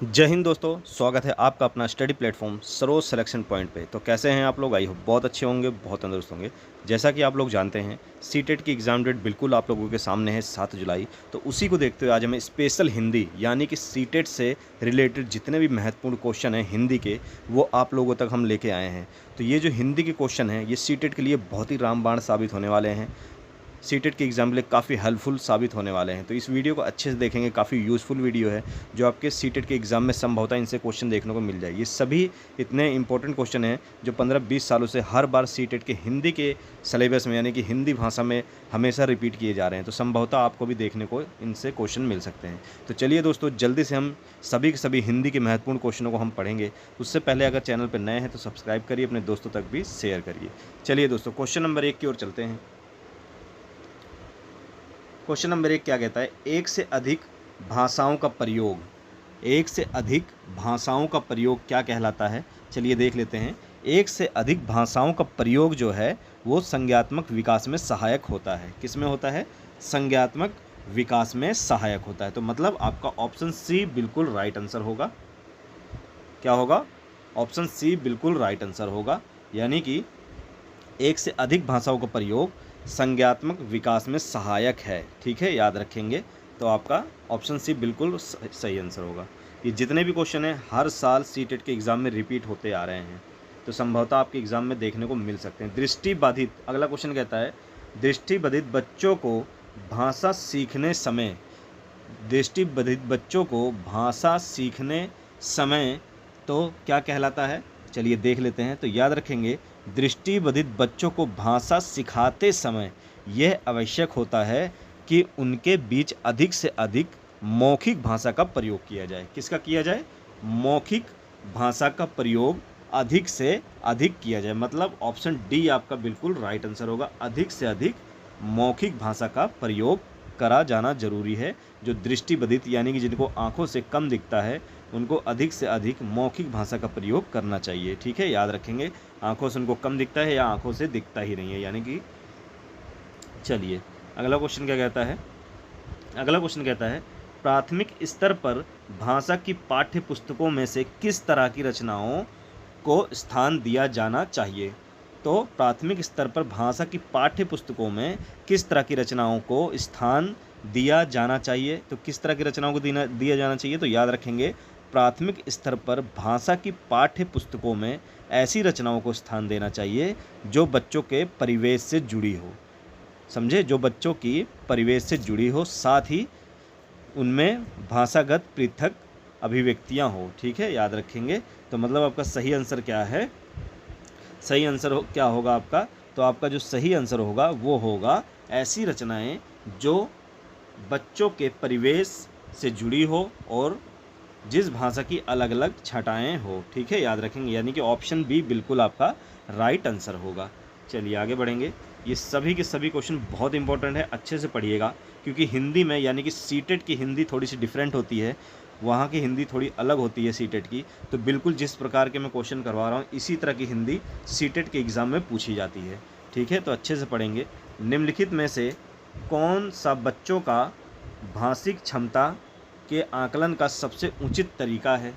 जय हिंद दोस्तों, स्वागत है आपका अपना study platform Saroj selection point पे। तो कैसे हैं आप लोग? आई होप बहुत अच्छे होंगे, बहुत तंदुरुस्त होंगे। जैसा कि आप लोग जानते हैं, सीटेट की एग्ज़ाम डेट बिल्कुल आप लोगों के सामने है 7 जुलाई। तो उसी को देखते हुए आज हमें स्पेशल हिंदी यानी कि सीटेट से रिलेटेड जितने भी महत्वपूर्ण क्वेश्चन हैं हिंदी के, वो आप लोगों तक हम लेके आए हैं। तो ये जो हिंदी के क्वेश्चन हैं, ये सीटेट के लिए बहुत ही रामबाण साबित होने वाले हैं। सीटेट के एग्ज़ाम के लिए काफ़ी हेल्पफुल साबित होने वाले हैं। तो इस वीडियो को अच्छे से देखेंगे, काफ़ी यूज़फुल वीडियो है जो आपके सीटेट के एग्ज़ाम में संभवतः इनसे क्वेश्चन देखने को मिल जाए। ये सभी इतने इंपॉर्टेंट क्वेश्चन हैं जो 15-20 सालों से हर बार सीटेट के हिंदी के सिलेबस में यानी कि हिंदी भाषा में हमेशा रिपीट किए जा रहे हैं। तो संभवतः आपको भी देखने को इनसे क्वेश्चन मिल सकते हैं। तो चलिए दोस्तों, जल्दी से हम सभी के सभी हिंदी के महत्वपूर्ण क्वेश्चनों को हम पढ़ेंगे। उससे पहले अगर चैनल पर नए हैं तो सब्सक्राइब करिए, अपने दोस्तों तक भी शेयर करिए। चलिए दोस्तों, क्वेश्चन नंबर 1 की ओर चलते हैं। क्वेश्चन नंबर 1 क्या कहता है? एक से अधिक भाषाओं का प्रयोग। एक से अधिक भाषाओं का प्रयोग क्या कहलाता है? चलिए देख लेते हैं। एक से अधिक भाषाओं का प्रयोग जो है वो संज्ञात्मक विकास में सहायक होता है। किस में होता है? संज्ञात्मक विकास में सहायक होता है। तो मतलब आपका ऑप्शन सी बिल्कुल राइट आंसर होगा। क्या होगा? ऑप्शन सी बिल्कुल राइट आंसर होगा। यानी कि एक से अधिक भाषाओं का प्रयोग संज्ञात्मक विकास में सहायक है। ठीक है, याद रखेंगे। तो आपका ऑप्शन सी बिल्कुल सही आंसर होगा। ये जितने भी क्वेश्चन हैं हर साल सीटेट के एग्ज़ाम में रिपीट होते आ रहे हैं, तो संभवतः आपके एग्ज़ाम में देखने को मिल सकते हैं। दृष्टिबाधित, अगला क्वेश्चन कहता है दृष्टिबाधित बच्चों को भाषा सीखने समय, दृष्टिबाधित बच्चों को भाषा सीखने समय तो क्या कहलाता है? चलिए देख लेते हैं। तो याद रखेंगे, दृष्टिबाधित बच्चों को भाषा सिखाते समय यह आवश्यक होता है कि उनके बीच अधिक से अधिक मौखिक भाषा का प्रयोग किया जाए। किसका किया जाए? मौखिक भाषा का प्रयोग अधिक से अधिक किया जाए। मतलब ऑप्शन डी आपका बिल्कुल राइट आंसर होगा। अधिक से अधिक मौखिक भाषा का प्रयोग करा जाना जरूरी है। जो दृष्टिबाधित यानी कि जिनको आंखों से कम दिखता है, उनको अधिक से अधिक मौखिक भाषा का प्रयोग करना चाहिए। ठीक है, याद रखेंगे। आंखों से उनको कम दिखता है या आंखों से दिखता ही नहीं है, यानी कि। चलिए अगला क्वेश्चन क्या कहता है? अगला क्वेश्चन कहता है प्राथमिक स्तर पर भाषा की पाठ्य पुस्तकों में से किस तरह की रचनाओं को स्थान दिया जाना चाहिए? तो प्राथमिक स्तर पर भाषा की पाठ्य पुस्तकों में किस तरह की रचनाओं को स्थान दिया जाना चाहिए? तो किस तरह की रचनाओं को दिया जाना चाहिए? तो याद रखेंगे, प्राथमिक स्तर पर भाषा की पाठ्य पुस्तकों में ऐसी रचनाओं को स्थान देना चाहिए जो बच्चों के परिवेश से जुड़ी हो। समझे? जो बच्चों की परिवेश से जुड़ी हो, साथ ही उनमें भाषागत पृथक अभिव्यक्तियां हो। ठीक है, याद रखेंगे। तो मतलब आपका सही आंसर क्या है? सही आंसर क्या होगा आपका? तो आपका जो सही आंसर होगा वो होगा ऐसी रचनाएं जो बच्चों के परिवेश से जुड़ी हो और जिस भाषा की अलग अलग छटाएं हो। ठीक है, याद रखेंगे। यानी कि ऑप्शन बी बिल्कुल आपका राइट आंसर होगा। चलिए आगे बढ़ेंगे। ये सभी के सभी क्वेश्चन बहुत इंपॉर्टेंट है, अच्छे से पढ़िएगा। क्योंकि हिंदी में यानी कि सीटेट की हिंदी थोड़ी सी डिफरेंट होती है, वहाँ की हिंदी थोड़ी अलग होती है सीटेट की। तो बिल्कुल जिस प्रकार के मैं क्वेश्चन करवा रहा हूँ इसी तरह की हिंदी सीटेट के एग्ज़ाम में पूछी जाती है। ठीक है, तो अच्छे से पढ़ेंगे। निम्नलिखित में से कौन सा बच्चों का भाषिक क्षमता के आकलन का सबसे उचित तरीका है?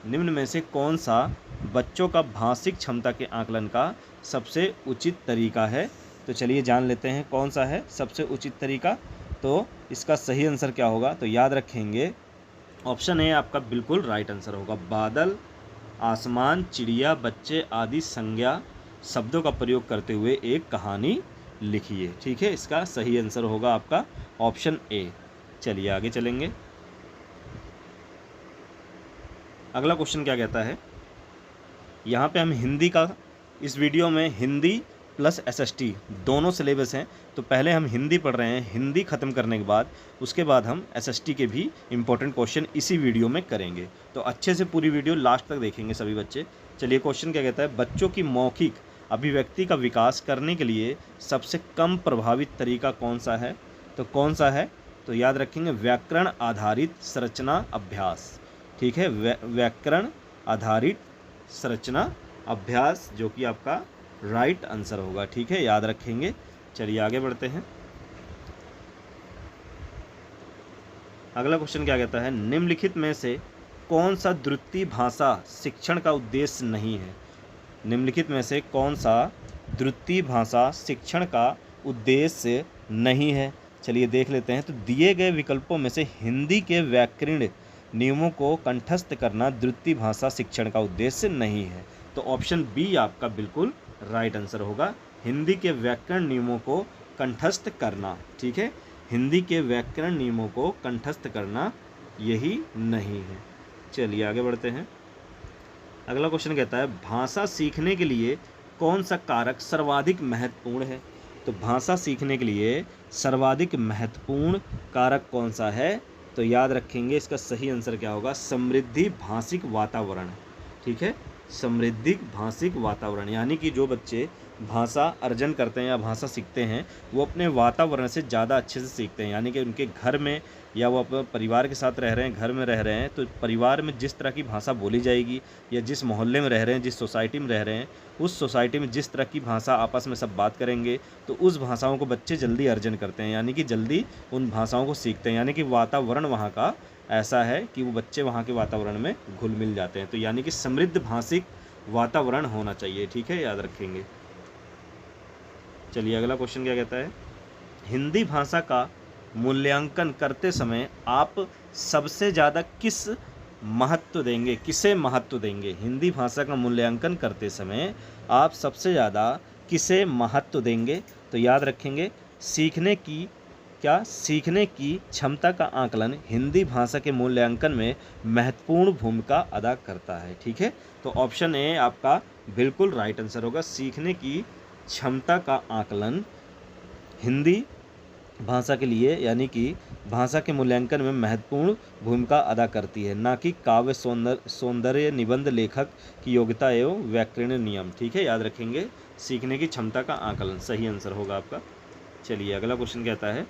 निम्न में से कौन सा बच्चों का भाषिक क्षमता के आकलन का सबसे उचित तरीका है? तो चलिए जान लेते हैं कौन सा है सबसे उचित तरीका। तो इसका सही आंसर क्या होगा? तो याद रखेंगे, ऑप्शन ए आपका बिल्कुल राइट आंसर होगा। बादल, आसमान, चिड़िया, बच्चे आदि संज्ञा शब्दों का प्रयोग करते हुए एक कहानी लिखिए। ठीक है, इसका सही आंसर होगा आपका ऑप्शन ए। चलिए आगे चलेंगे। अगला क्वेश्चन क्या कहता है? यहाँ पे हम हिंदी का, इस वीडियो में हिंदी प्लस एसएसटी दोनों सिलेबस हैं। तो पहले हम हिंदी पढ़ रहे हैं, हिंदी ख़त्म करने के बाद उसके बाद हम एसएसटी के भी इंपॉर्टेंट क्वेश्चन इसी वीडियो में करेंगे। तो अच्छे से पूरी वीडियो लास्ट तक देखेंगे सभी बच्चे। चलिए क्वेश्चन क्या कहता है? बच्चों की मौखिक अभिव्यक्ति का विकास करने के लिए सबसे कम प्रभावित तरीका कौन सा है? तो कौन सा है? तो याद रखेंगे, व्याकरण आधारित संरचना अभ्यास। ठीक है, व्याकरण आधारित संरचना अभ्यास, जो कि आपका राइट आंसर होगा। ठीक है, याद रखेंगे। चलिए आगे बढ़ते हैं। अगला क्वेश्चन क्या कहता है? निम्नलिखित में से कौन सा द्वितीय भाषा शिक्षण का उद्देश्य नहीं है? निम्नलिखित में से कौन सा द्वितीय भाषा शिक्षण का उद्देश्य नहीं है? चलिए देख लेते हैं। तो दिए गए विकल्पों में से हिंदी के व्याकरण नियमों को कंठस्थ करना द्वितीय भाषा शिक्षण का उद्देश्य नहीं है। तो ऑप्शन बी आपका बिल्कुल राइट आंसर होगा, हिंदी के व्याकरण नियमों को कंठस्थ करना। ठीक है, हिंदी के व्याकरण नियमों को कंठस्थ करना यही नहीं है। चलिए आगे बढ़ते हैं। अगला क्वेश्चन कहता है भाषा सीखने के लिए कौन सा कारक सर्वाधिक महत्वपूर्ण है? तो भाषा सीखने के लिए सर्वाधिक महत्वपूर्ण कारक कौन सा है? तो याद रखेंगे इसका सही आंसर क्या होगा, समृद्धि भाषिक वातावरण। ठीक है, समृद्धि भाषिक वातावरण, यानी कि जो बच्चे भाषा अर्जन करते हैं या भाषा सीखते हैं वो अपने वातावरण से ज़्यादा अच्छे से सीखते हैं। यानी कि उनके घर में या वो अपने परिवार के साथ रह रहे हैं, घर में रह रहे हैं, तो परिवार में जिस तरह की भाषा बोली जाएगी या जिस मोहल्ले में रह रहे हैं, जिस सोसाइटी में रह रहे हैं, उस सोसाइटी में जिस तरह की भाषा आपस में सब बात करेंगे तो उस भाषाओं को बच्चे जल्दी अर्जन करते हैं, यानी कि जल्दी उन भाषाओं को सीखते हैं। यानी कि वातावरण वहाँ का ऐसा है कि वो बच्चे वहाँ के वातावरण में घुल मिल जाते हैं। तो यानी कि समृद्ध भाषिक वातावरण होना चाहिए। ठीक है, याद रखेंगे। चलिए अगला क्वेश्चन क्या कहता है, हिंदी भाषा का मूल्यांकन करते समय आप सबसे ज़्यादा किस महत्व देंगे, किसे महत्व देंगे? हिंदी भाषा का मूल्यांकन करते समय आप सबसे ज़्यादा किसे महत्व देंगे? तो याद रखेंगे सीखने की क्षमता का आकलन हिंदी भाषा के मूल्यांकन में महत्वपूर्ण भूमिका अदा करता है। ठीक है, तो ऑप्शन ए आपका बिल्कुल राइट आंसर होगा, सीखने की क्षमता का आकलन हिंदी भाषा के लिए यानी कि भाषा के मूल्यांकन में महत्वपूर्ण भूमिका अदा करती है, ना कि काव्य सौंदर्य निबंध लेखक की योग्यता एवं व्याकरण नियम। ठीक है, याद रखेंगे सीखने की क्षमता का आकलन सही आंसर होगा आपका। चलिए अगला क्वेश्चन कहता है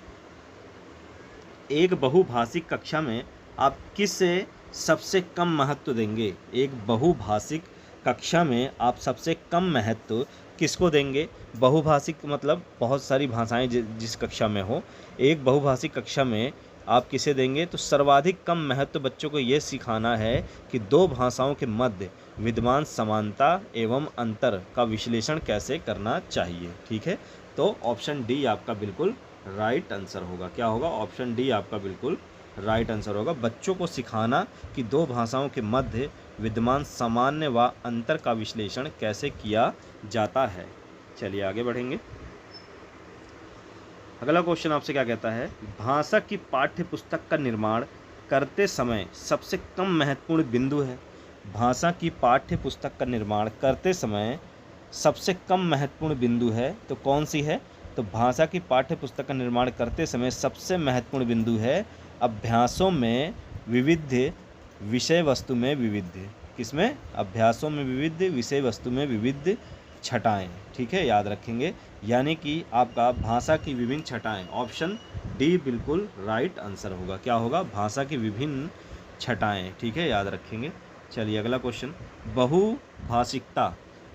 एक बहुभाषिक कक्षा में आप किसे सबसे कम महत्व देंगे? एक बहुभाषिक कक्षा में आप सबसे कम महत्व किसको देंगे? बहुभाषिक मतलब बहुत सारी भाषाएं जिस कक्षा में हो, एक बहुभाषिक कक्षा में आप किसे देंगे? तो सर्वाधिक कम महत्व बच्चों को ये सिखाना है कि दो भाषाओं के मध्य विद्यमान समानता एवं अंतर का विश्लेषण कैसे करना चाहिए। ठीक है, तो ऑप्शन डी आपका बिल्कुल राइट आंसर होगा। क्या होगा? ऑप्शन डी आपका बिल्कुल राइट आंसर होगा, बच्चों को सिखाना कि दो भाषाओं के मध्य विद्यमान सामान्य व अंतर का विश्लेषण कैसे किया जाता है। चलिए आगे बढ़ेंगे। अगला क्वेश्चन आपसे क्या कहता है, भाषा की पाठ्य पुस्तक का निर्माण करते समय सबसे कम महत्वपूर्ण बिंदु है। भाषा की पाठ्य पुस्तक का निर्माण करते समय सबसे कम महत्वपूर्ण बिंदु है तो कौन सी है? तो भाषा की पाठ्य पुस्तक का निर्माण करते समय सबसे महत्वपूर्ण बिंदु है अभ्यासों में विविध विषय वस्तु में विविध। किसमें? अभ्यासों में विविध विषय वस्तु में विविध छटाएं। ठीक है, याद रखेंगे, यानी कि आपका भाषा की विभिन्न छटाएं, ऑप्शन डी बिल्कुल राइट आंसर होगा। क्या होगा? भाषा की विभिन्न छटाएं। ठीक है, याद रखेंगे। चलिए अगला क्वेश्चन, बहुभाषिकता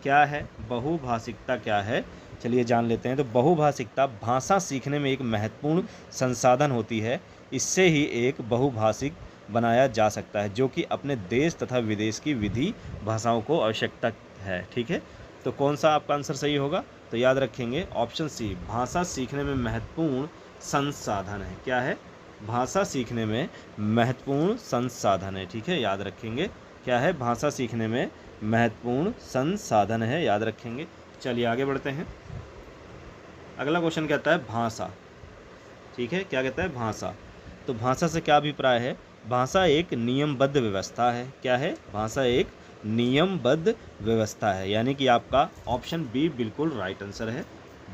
क्या है? बहुभाषिकता क्या है, चलिए जान लेते हैं। तो बहुभाषिकता भाषा सीखने में एक महत्वपूर्ण संसाधन होती है। इससे ही एक बहुभाषिक बनाया जा सकता है जो कि अपने देश तथा विदेश की विधि भाषाओं को आवश्यकता है। ठीक है, तो कौन सा आपका आंसर सही होगा? तो याद रखेंगे ऑप्शन सी, भाषा सीखने में महत्वपूर्ण संसाधन है। क्या है? भाषा सीखने में महत्वपूर्ण संसाधन है। ठीक है, याद रखेंगे क्या है? भाषा सीखने में महत्वपूर्ण संसाधन है, याद रखेंगे। चलिए आगे बढ़ते हैं। अगला क्वेश्चन कहता है भाषा। ठीक है, क्या कहता है? भाषा। तो भाषा से क्या अभिप्राय है? भाषा एक नियमबद्ध व्यवस्था है। क्या है? भाषा एक नियमबद्ध व्यवस्था है, यानी कि आपका ऑप्शन बी बिल्कुल राइट आंसर है,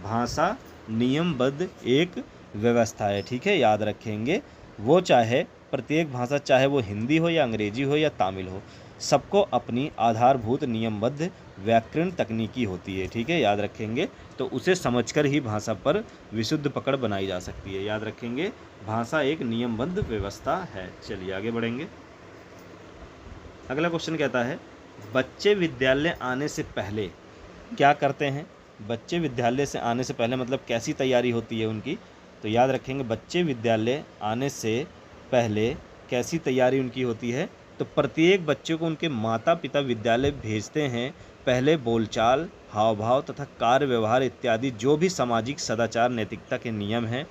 भाषा नियमबद्ध एक व्यवस्था है। ठीक है, याद रखेंगे, वो चाहे प्रत्येक भाषा, चाहे वो हिंदी हो या अंग्रेजी हो या तमिल हो, सबको अपनी आधारभूत नियमबद्ध व्याकरण तकनीकी होती है। ठीक है, याद रखेंगे, तो उसे समझकर ही भाषा पर विशुद्ध पकड़ बनाई जा सकती है। याद रखेंगे, भाषा एक नियमबद्ध व्यवस्था है। चलिए आगे बढ़ेंगे। अगला क्वेश्चन कहता है बच्चे विद्यालय आने से पहले क्या करते हैं? बच्चे विद्यालय से आने से पहले मतलब कैसी तैयारी होती है उनकी? तो याद रखेंगे, बच्चे विद्यालय आने से पहले कैसी तैयारी उनकी होती है? तो प्रत्येक बच्चे को उनके माता पिता विद्यालय भेजते हैं, पहले बोलचाल, हाव भाव तथा कार्य व्यवहार इत्यादि जो भी सामाजिक सदाचार नैतिकता के नियम हैं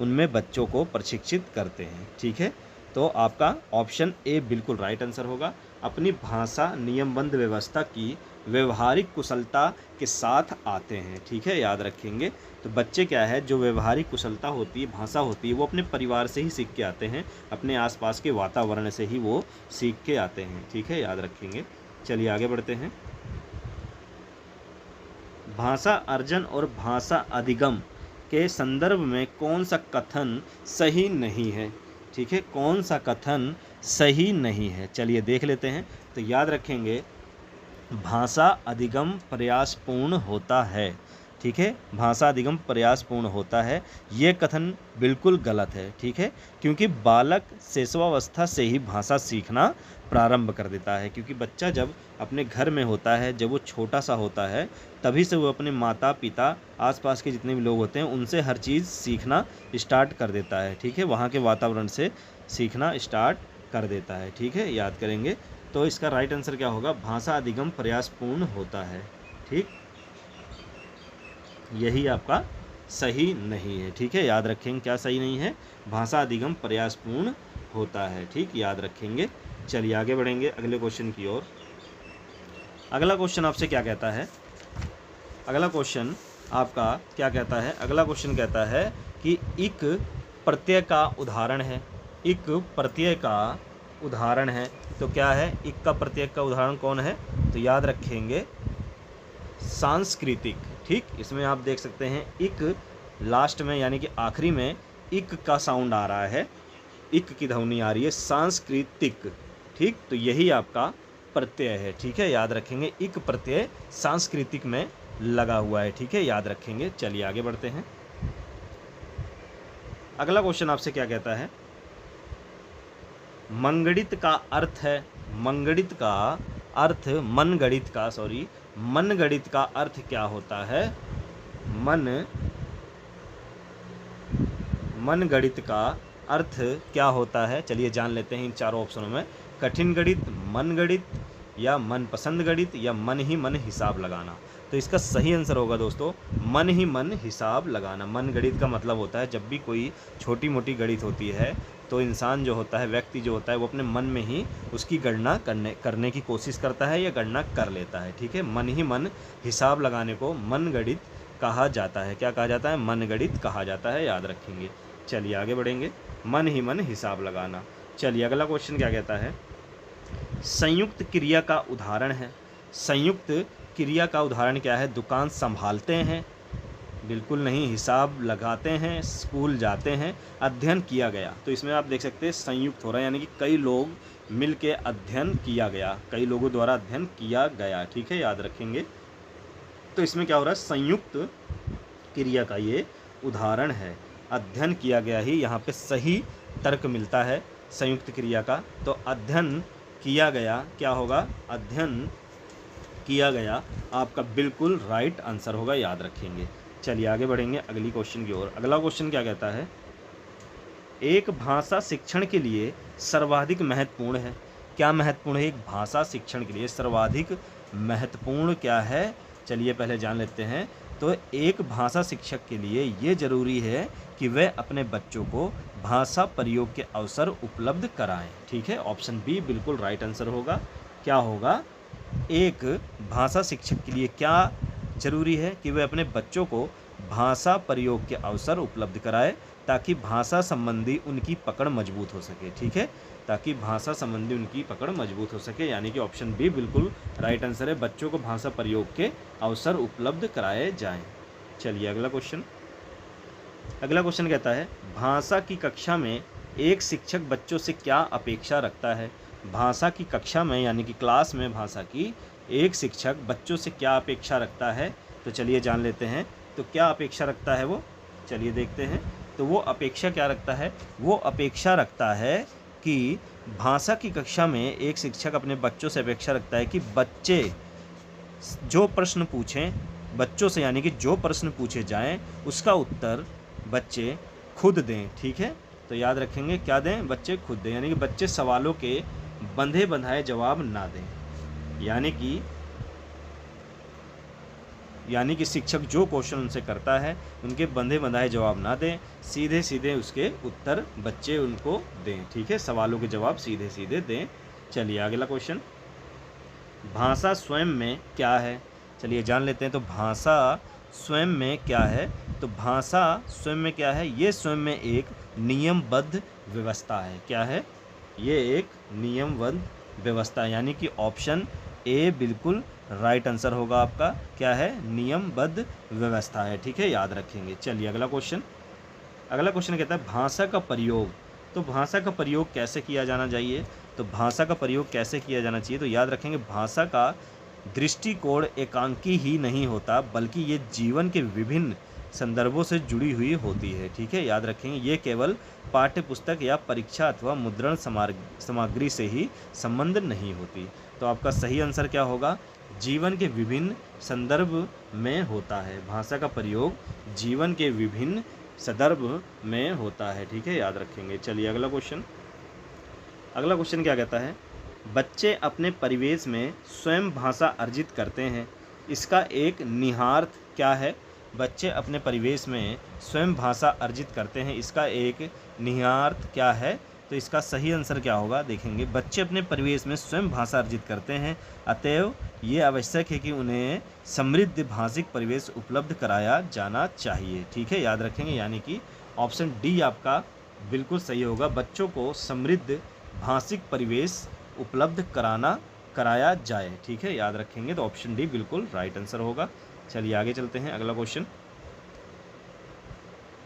उनमें बच्चों को प्रशिक्षित करते हैं। ठीक है, तो आपका ऑप्शन ए बिल्कुल राइट आंसर होगा। अपनी भाषा नियमबद्ध व्यवस्था की व्यवहारिक कुशलता के साथ आते हैं। ठीक है, याद रखेंगे। तो बच्चे क्या है, जो व्यवहारिक कुशलता होती है, भाषा होती है, वो अपने परिवार से ही सीख के आते हैं, अपने आसपास के वातावरण से ही वो सीख के आते हैं। ठीक है, याद रखेंगे। चलिए आगे बढ़ते हैं। भाषा अर्जन और भाषा अधिगम के संदर्भ में कौन सा कथन सही नहीं है? ठीक है, कौन सा कथन सही नहीं है? चलिए देख लेते हैं। तो याद रखेंगे, भाषा अधिगम प्रयासपूर्ण होता है। ठीक है, भाषा अधिगम प्रयासपूर्ण होता है, ये कथन बिल्कुल गलत है। ठीक है, क्योंकि बालक शिशुअवस्था से ही भाषा सीखना प्रारंभ कर देता है। क्योंकि बच्चा जब अपने घर में होता है, जब वो छोटा सा होता है, तभी से वो अपने माता पिता, आसपास के जितने भी लोग होते हैं, उनसे हर चीज़ सीखना स्टार्ट कर देता है। ठीक है, वहाँ के वातावरण से सीखना स्टार्ट कर देता है। ठीक है, याद करेंगे। तो इसका राइट आंसर क्या होगा? भाषा अधिगम प्रयासपूर्ण होता है। ठीक, यही आपका सही नहीं है। ठीक है, याद रखेंगे क्या सही नहीं है? भाषा अधिगम प्रयासपूर्ण होता है। ठीक, याद रखेंगे। चलिए आगे बढ़ेंगे अगले क्वेश्चन की ओर। अगला क्वेश्चन आपसे क्या कहता है? अगला क्वेश्चन आपका क्या कहता है? अगला क्वेश्चन कहता है कि इक प्रत्यय का उदाहरण है। इक प्रत्यय का उदाहरण है, तो क्या है? इक का प्रत्यय का उदाहरण कौन है? तो याद रखेंगे, सांस्कृतिक। ठीक, इसमें आप देख सकते हैं इक लास्ट में यानी कि आखिरी में इक का साउंड आ रहा है, इक की ध्वनि आ रही है, सांस्कृतिक। ठीक, तो यही आपका प्रत्यय है। ठीक है, याद रखेंगे, इक प्रत्यय सांस्कृतिक में लगा हुआ है। ठीक है, याद रखेंगे। चलिए आगे बढ़ते हैं। अगला क्वेश्चन आपसे क्या कहता है? मनगढ़ित का अर्थ है, मनगढ़ित का अर्थ, मनगढ़ित का सॉरी मनगढ़ित का अर्थ क्या होता है? मनगढ़ित का अर्थ क्या होता है? चलिए जान लेते हैं इन चारों ऑप्शनों में। कठिन गणित, मनगढ़ित, या मनपसंद गणित, या मन ही मन हिसाब लगाना। तो इसका सही आंसर होगा दोस्तों, मन ही मन हिसाब लगाना। मन गणित का मतलब होता है जब भी कोई छोटी मोटी गणित होती है तो इंसान जो होता है, व्यक्ति जो होता है, वो अपने मन में ही उसकी गणना करने की कोशिश करता है या गणना कर लेता है। ठीक है, मन ही मन हिसाब लगाने को मन गणित कहा जाता है। क्या कहा जाता है? मन गणित कहा जाता है, याद रखेंगे। चलिए आगे बढ़ेंगे। मन ही मन हिसाब लगाना। चलिए अगला क्वेश्चन क्या कहता है? संयुक्त क्रिया का उदाहरण है। संयुक्त क्रिया का उदाहरण क्या है? दुकान संभालते हैं, बिल्कुल नहीं, हिसाब लगाते हैं, स्कूल जाते हैं, अध्ययन किया गया। तो इसमें आप देख सकते हैं संयुक्त हो रहा है, यानी कि कई लोग मिल के अध्ययन किया गया, कई लोगों द्वारा अध्ययन किया गया। ठीक है, याद रखेंगे। तो इसमें क्या हो रहा है? संयुक्त क्रिया का ये उदाहरण है, अध्ययन किया गया ही यहाँ पे सही तर्क मिलता है संयुक्त क्रिया का। तो अध्ययन किया गया क्या होगा? अध्ययन किया गया आपका बिल्कुल राइट आंसर होगा, याद रखेंगे। चलिए आगे बढ़ेंगे अगली क्वेश्चन की ओर। अगला क्वेश्चन क्या कहता है? एक भाषा शिक्षण के लिए सर्वाधिक महत्वपूर्ण है। क्या महत्वपूर्ण है? एक भाषा शिक्षण के लिए सर्वाधिक महत्वपूर्ण क्या है? चलिए पहले जान लेते हैं। तो एक भाषा शिक्षक के लिए ये ज़रूरी है कि वह अपने बच्चों को भाषा प्रयोग के अवसर उपलब्ध कराएं। ठीक है, ऑप्शन बी बिल्कुल राइट आंसर होगा। क्या होगा? एक भाषा शिक्षक के लिए क्या जरूरी है? कि वह अपने बच्चों को भाषा प्रयोग के अवसर उपलब्ध कराए, ताकि भाषा संबंधी उनकी पकड़ मजबूत हो सके। ठीक है, ताकि भाषा संबंधी उनकी पकड़ मजबूत हो सके, यानी कि ऑप्शन बी बिल्कुल राइट आंसर है। बच्चों को भाषा प्रयोग के अवसर उपलब्ध कराए जाएं। चलिए अगला क्वेश्चन। अगला क्वेश्चन कहता है, भाषा की कक्षा में एक शिक्षक बच्चों से क्या अपेक्षा रखता है? भाषा की कक्षा में यानी कि क्लास में भाषा की एक शिक्षक बच्चों से क्या अपेक्षा रखता है? तो चलिए जान लेते हैं। तो क्या अपेक्षा रखता है वो? चलिए देखते हैं। तो वो अपेक्षा क्या रखता है? वो अपेक्षा रखता है कि भाषा की कक्षा में एक शिक्षक अपने बच्चों से अपेक्षा रखता है कि बच्चे जो प्रश्न पूछें बच्चों से, यानी कि जो प्रश्न पूछे जाएं उसका उत्तर बच्चे खुद दें। ठीक है, तो याद रखेंगे क्या दें? बच्चे खुद दें, यानी कि बच्चे सवालों के बंधे बंधाए जवाब ना दें। यानी कि शिक्षक जो क्वेश्चन उनसे करता है उनके बंधे बंधाए जवाब ना दें, सीधे सीधे उसके उत्तर बच्चे उनको दें। ठीक है, सवालों के जवाब सीधे सीधे दें। चलिए अगला क्वेश्चन, भाषा स्वयं में क्या है? चलिए जान लेते हैं। तो भाषा स्वयं में क्या है? तो भाषा स्वयं में क्या है? ये स्वयं में एक नियमबद्ध व्यवस्था है। क्या है? ये एक नियमबद्ध व्यवस्था, यानी कि ऑप्शन ए बिल्कुल राइट आंसर होगा आपका। क्या है? नियमबद्ध व्यवस्था है। ठीक है, याद रखेंगे। चलिए अगला क्वेश्चन कहता है भाषा का प्रयोग। तो भाषा का प्रयोग कैसे किया जाना चाहिए? तो भाषा का प्रयोग कैसे किया जाना चाहिए? तो याद रखेंगे, भाषा का दृष्टिकोण एकांकी ही नहीं होता, बल्कि ये जीवन के विभिन्न संदर्भों से जुड़ी हुई होती है। ठीक है, याद रखेंगे, ये केवल पाठ्य पुस्तक या परीक्षा अथवा मुद्रण सामग्री से ही संबंध नहीं होती। तो आपका सही आंसर क्या होगा? जीवन के विभिन्न संदर्भ में होता है। भाषा का प्रयोग जीवन के विभिन्न संदर्भ में होता है। ठीक है, याद रखेंगे। चलिए अगला क्वेश्चन क्या कहता है? बच्चे अपने परिवेश में स्वयं भाषा अर्जित करते हैं, इसका एक निहितार्थ क्या है? बच्चे अपने परिवेश में स्वयं भाषा अर्जित करते हैं, इसका एक निहितार्थ क्या है? तो इसका सही आंसर क्या होगा? देखेंगे, बच्चे अपने परिवेश में स्वयं भाषा अर्जित करते हैं, अतएव ये आवश्यक है कि उन्हें समृद्ध भाषिक परिवेश उपलब्ध कराया जाना चाहिए। ठीक है, याद रखेंगे, यानी कि ऑप्शन डी आपका बिल्कुल सही होगा। बच्चों को समृद्ध भाषिक परिवेश उपलब्ध कराया जाए। ठीक है, याद रखेंगे। तो ऑप्शन डी बिल्कुल राइट आंसर होगा। चलिए आगे चलते हैं। अगला क्वेश्चन,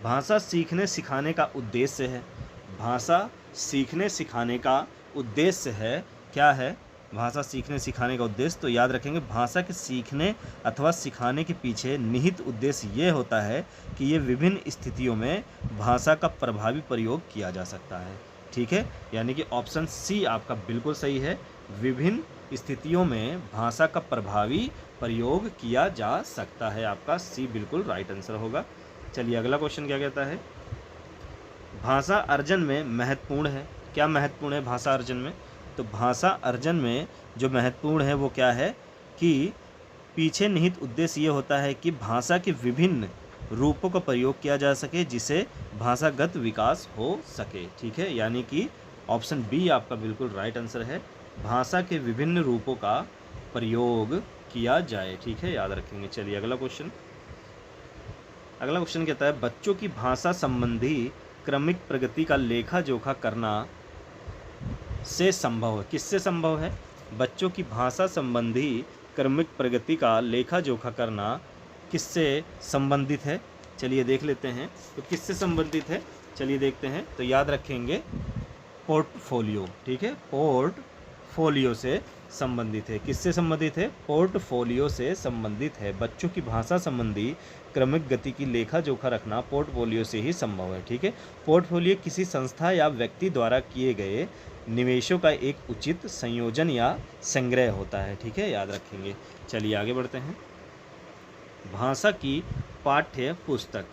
भाषा सीखने सिखाने का उद्देश्य है। भाषा सीखने सिखाने का उद्देश्य है। क्या है भाषा सीखने सिखाने का उद्देश्य? तो याद रखेंगे, भाषा के सीखने अथवा सिखाने के पीछे निहित उद्देश्य ये होता है कि ये विभिन्न स्थितियों में भाषा का प्रभावी प्रयोग किया जा सकता है। ठीक है, यानी कि ऑप्शन सी आपका बिल्कुल सही है। विभिन्न स्थितियों में भाषा का प्रभावी प्रयोग किया जा सकता है। आपका सी बिल्कुल राइट आंसर होगा। चलिए अगला क्वेश्चन क्या कहता है? भाषा अर्जन में महत्वपूर्ण है। क्या महत्वपूर्ण है भाषा अर्जन में? तो भाषा अर्जन में जो महत्वपूर्ण है वो क्या है कि पीछे निहित उद्देश्य ये होता है कि भाषा के विभिन्न रूपों का प्रयोग किया जा सके, जिसे भाषागत विकास हो सके। ठीक है, यानी कि ऑप्शन बी आपका बिल्कुल राइट आंसर है। भाषा के विभिन्न रूपों का प्रयोग किया जाए। ठीक है, याद रखेंगे। चलिए अगला क्वेश्चन कहता है बच्चों की भाषा संबंधी क्रमिक प्रगति का लेखा जोखा करना से संभव है। किससे संभव है? बच्चों की भाषा संबंधी क्रमिक प्रगति का लेखा जोखा करना किससे संबंधित है? चलिए देख लेते हैं। तो किससे संबंधित है? चलिए देखते हैं। तो याद रखेंगे, पोर्टफोलियो। ठीक है, पोर्टफोलियो से संबंधित है। किससे संबंधित है? पोर्टफोलियो से संबंधित है। बच्चों की भाषा संबंधी क्रमिक गति की लेखा जोखा रखना पोर्टफोलियो से ही संभव है। ठीक है, पोर्टफोलियो किसी संस्था या व्यक्ति द्वारा किए गए निवेशों का एक उचित संयोजन या संग्रह होता है। ठीक है, याद रखेंगे। चलिए आगे बढ़ते हैं। भाषा की पाठ्य पुस्तक।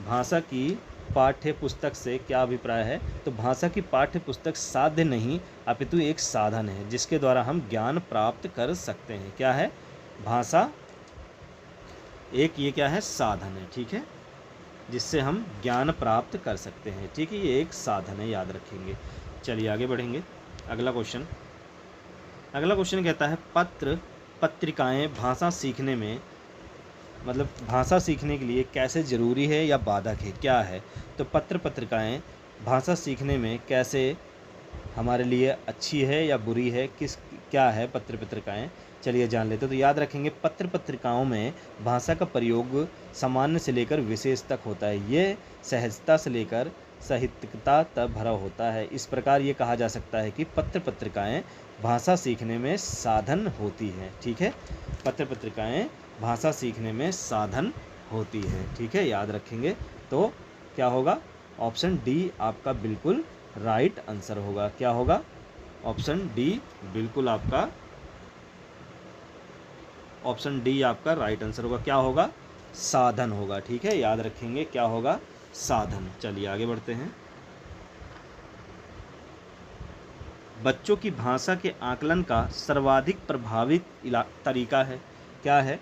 भाषा की पाठ्य पुस्तक से क्या अभिप्राय है? तो भाषा की पाठ्य पुस्तक साध्य नहीं अपितु एक साधन है, जिसके द्वारा हम ज्ञान प्राप्त कर सकते हैं। क्या है? भाषा एक ये क्या है? साधन है। ठीक है, जिससे हम ज्ञान प्राप्त कर सकते हैं। ठीक है, ये एक साधन है, याद रखेंगे। चलिए आगे बढ़ेंगे। अगला क्वेश्चन कहता है पत्रिकाएं भाषा सीखने में, मतलब भाषा सीखने के लिए कैसे ज़रूरी है या बाधक है? क्या है? तो पत्रिकाएं भाषा सीखने में कैसे हमारे लिए अच्छी है या बुरी है? क्या है पत्रिकाएं? चलिए जान लेते हैं। तो याद रखेंगे, पत्रिकाओं में भाषा का प्रयोग सामान्य से लेकर विशेष तक होता है। ये सहजता से लेकर साहित्यिकता तक भरा होता है। इस प्रकार ये कहा जा सकता है कि पत्रिकाएं भाषा सीखने में साधन होती हैं। ठीक है, पत्रिकाएं भाषा सीखने में साधन होती है। ठीक है, याद रखेंगे। तो क्या होगा? ऑप्शन डी आपका बिल्कुल राइट आंसर होगा। क्या होगा? ऑप्शन डी बिल्कुल आपका ऑप्शन डी आपका राइट आंसर होगा। क्या होगा? साधन होगा। ठीक है, याद रखेंगे। क्या होगा? साधन। चलिए आगे बढ़ते हैं। बच्चों की भाषा के आकलन का सर्वाधिक प्रभावित तरीका है? क्या है?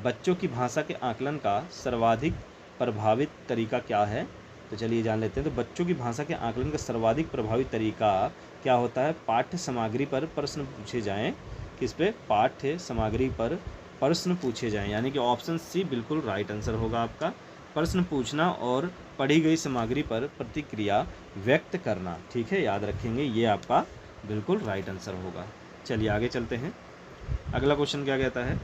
बच्चों की भाषा के आकलन का सर्वाधिक प्रभावित तरीका क्या है? तो चलिए जान लेते हैं। तो बच्चों की भाषा के आकलन का सर्वाधिक प्रभावित तरीका क्या होता है? पाठ्य सामग्री पर प्रश्न पूछे जाएं। किस पे? पाठ्य सामग्री पर प्रश्न पूछे जाएं, यानी कि ऑप्शन सी बिल्कुल राइट आंसर होगा आपका। प्रश्न पूछना और पढ़ी गई सामग्री पर प्रतिक्रिया व्यक्त करना, ठीक है, याद रखेंगे, ये आपका बिल्कुल राइट आंसर होगा। चलिए आगे चलते हैं। अगला क्वेश्चन क्या कहता है?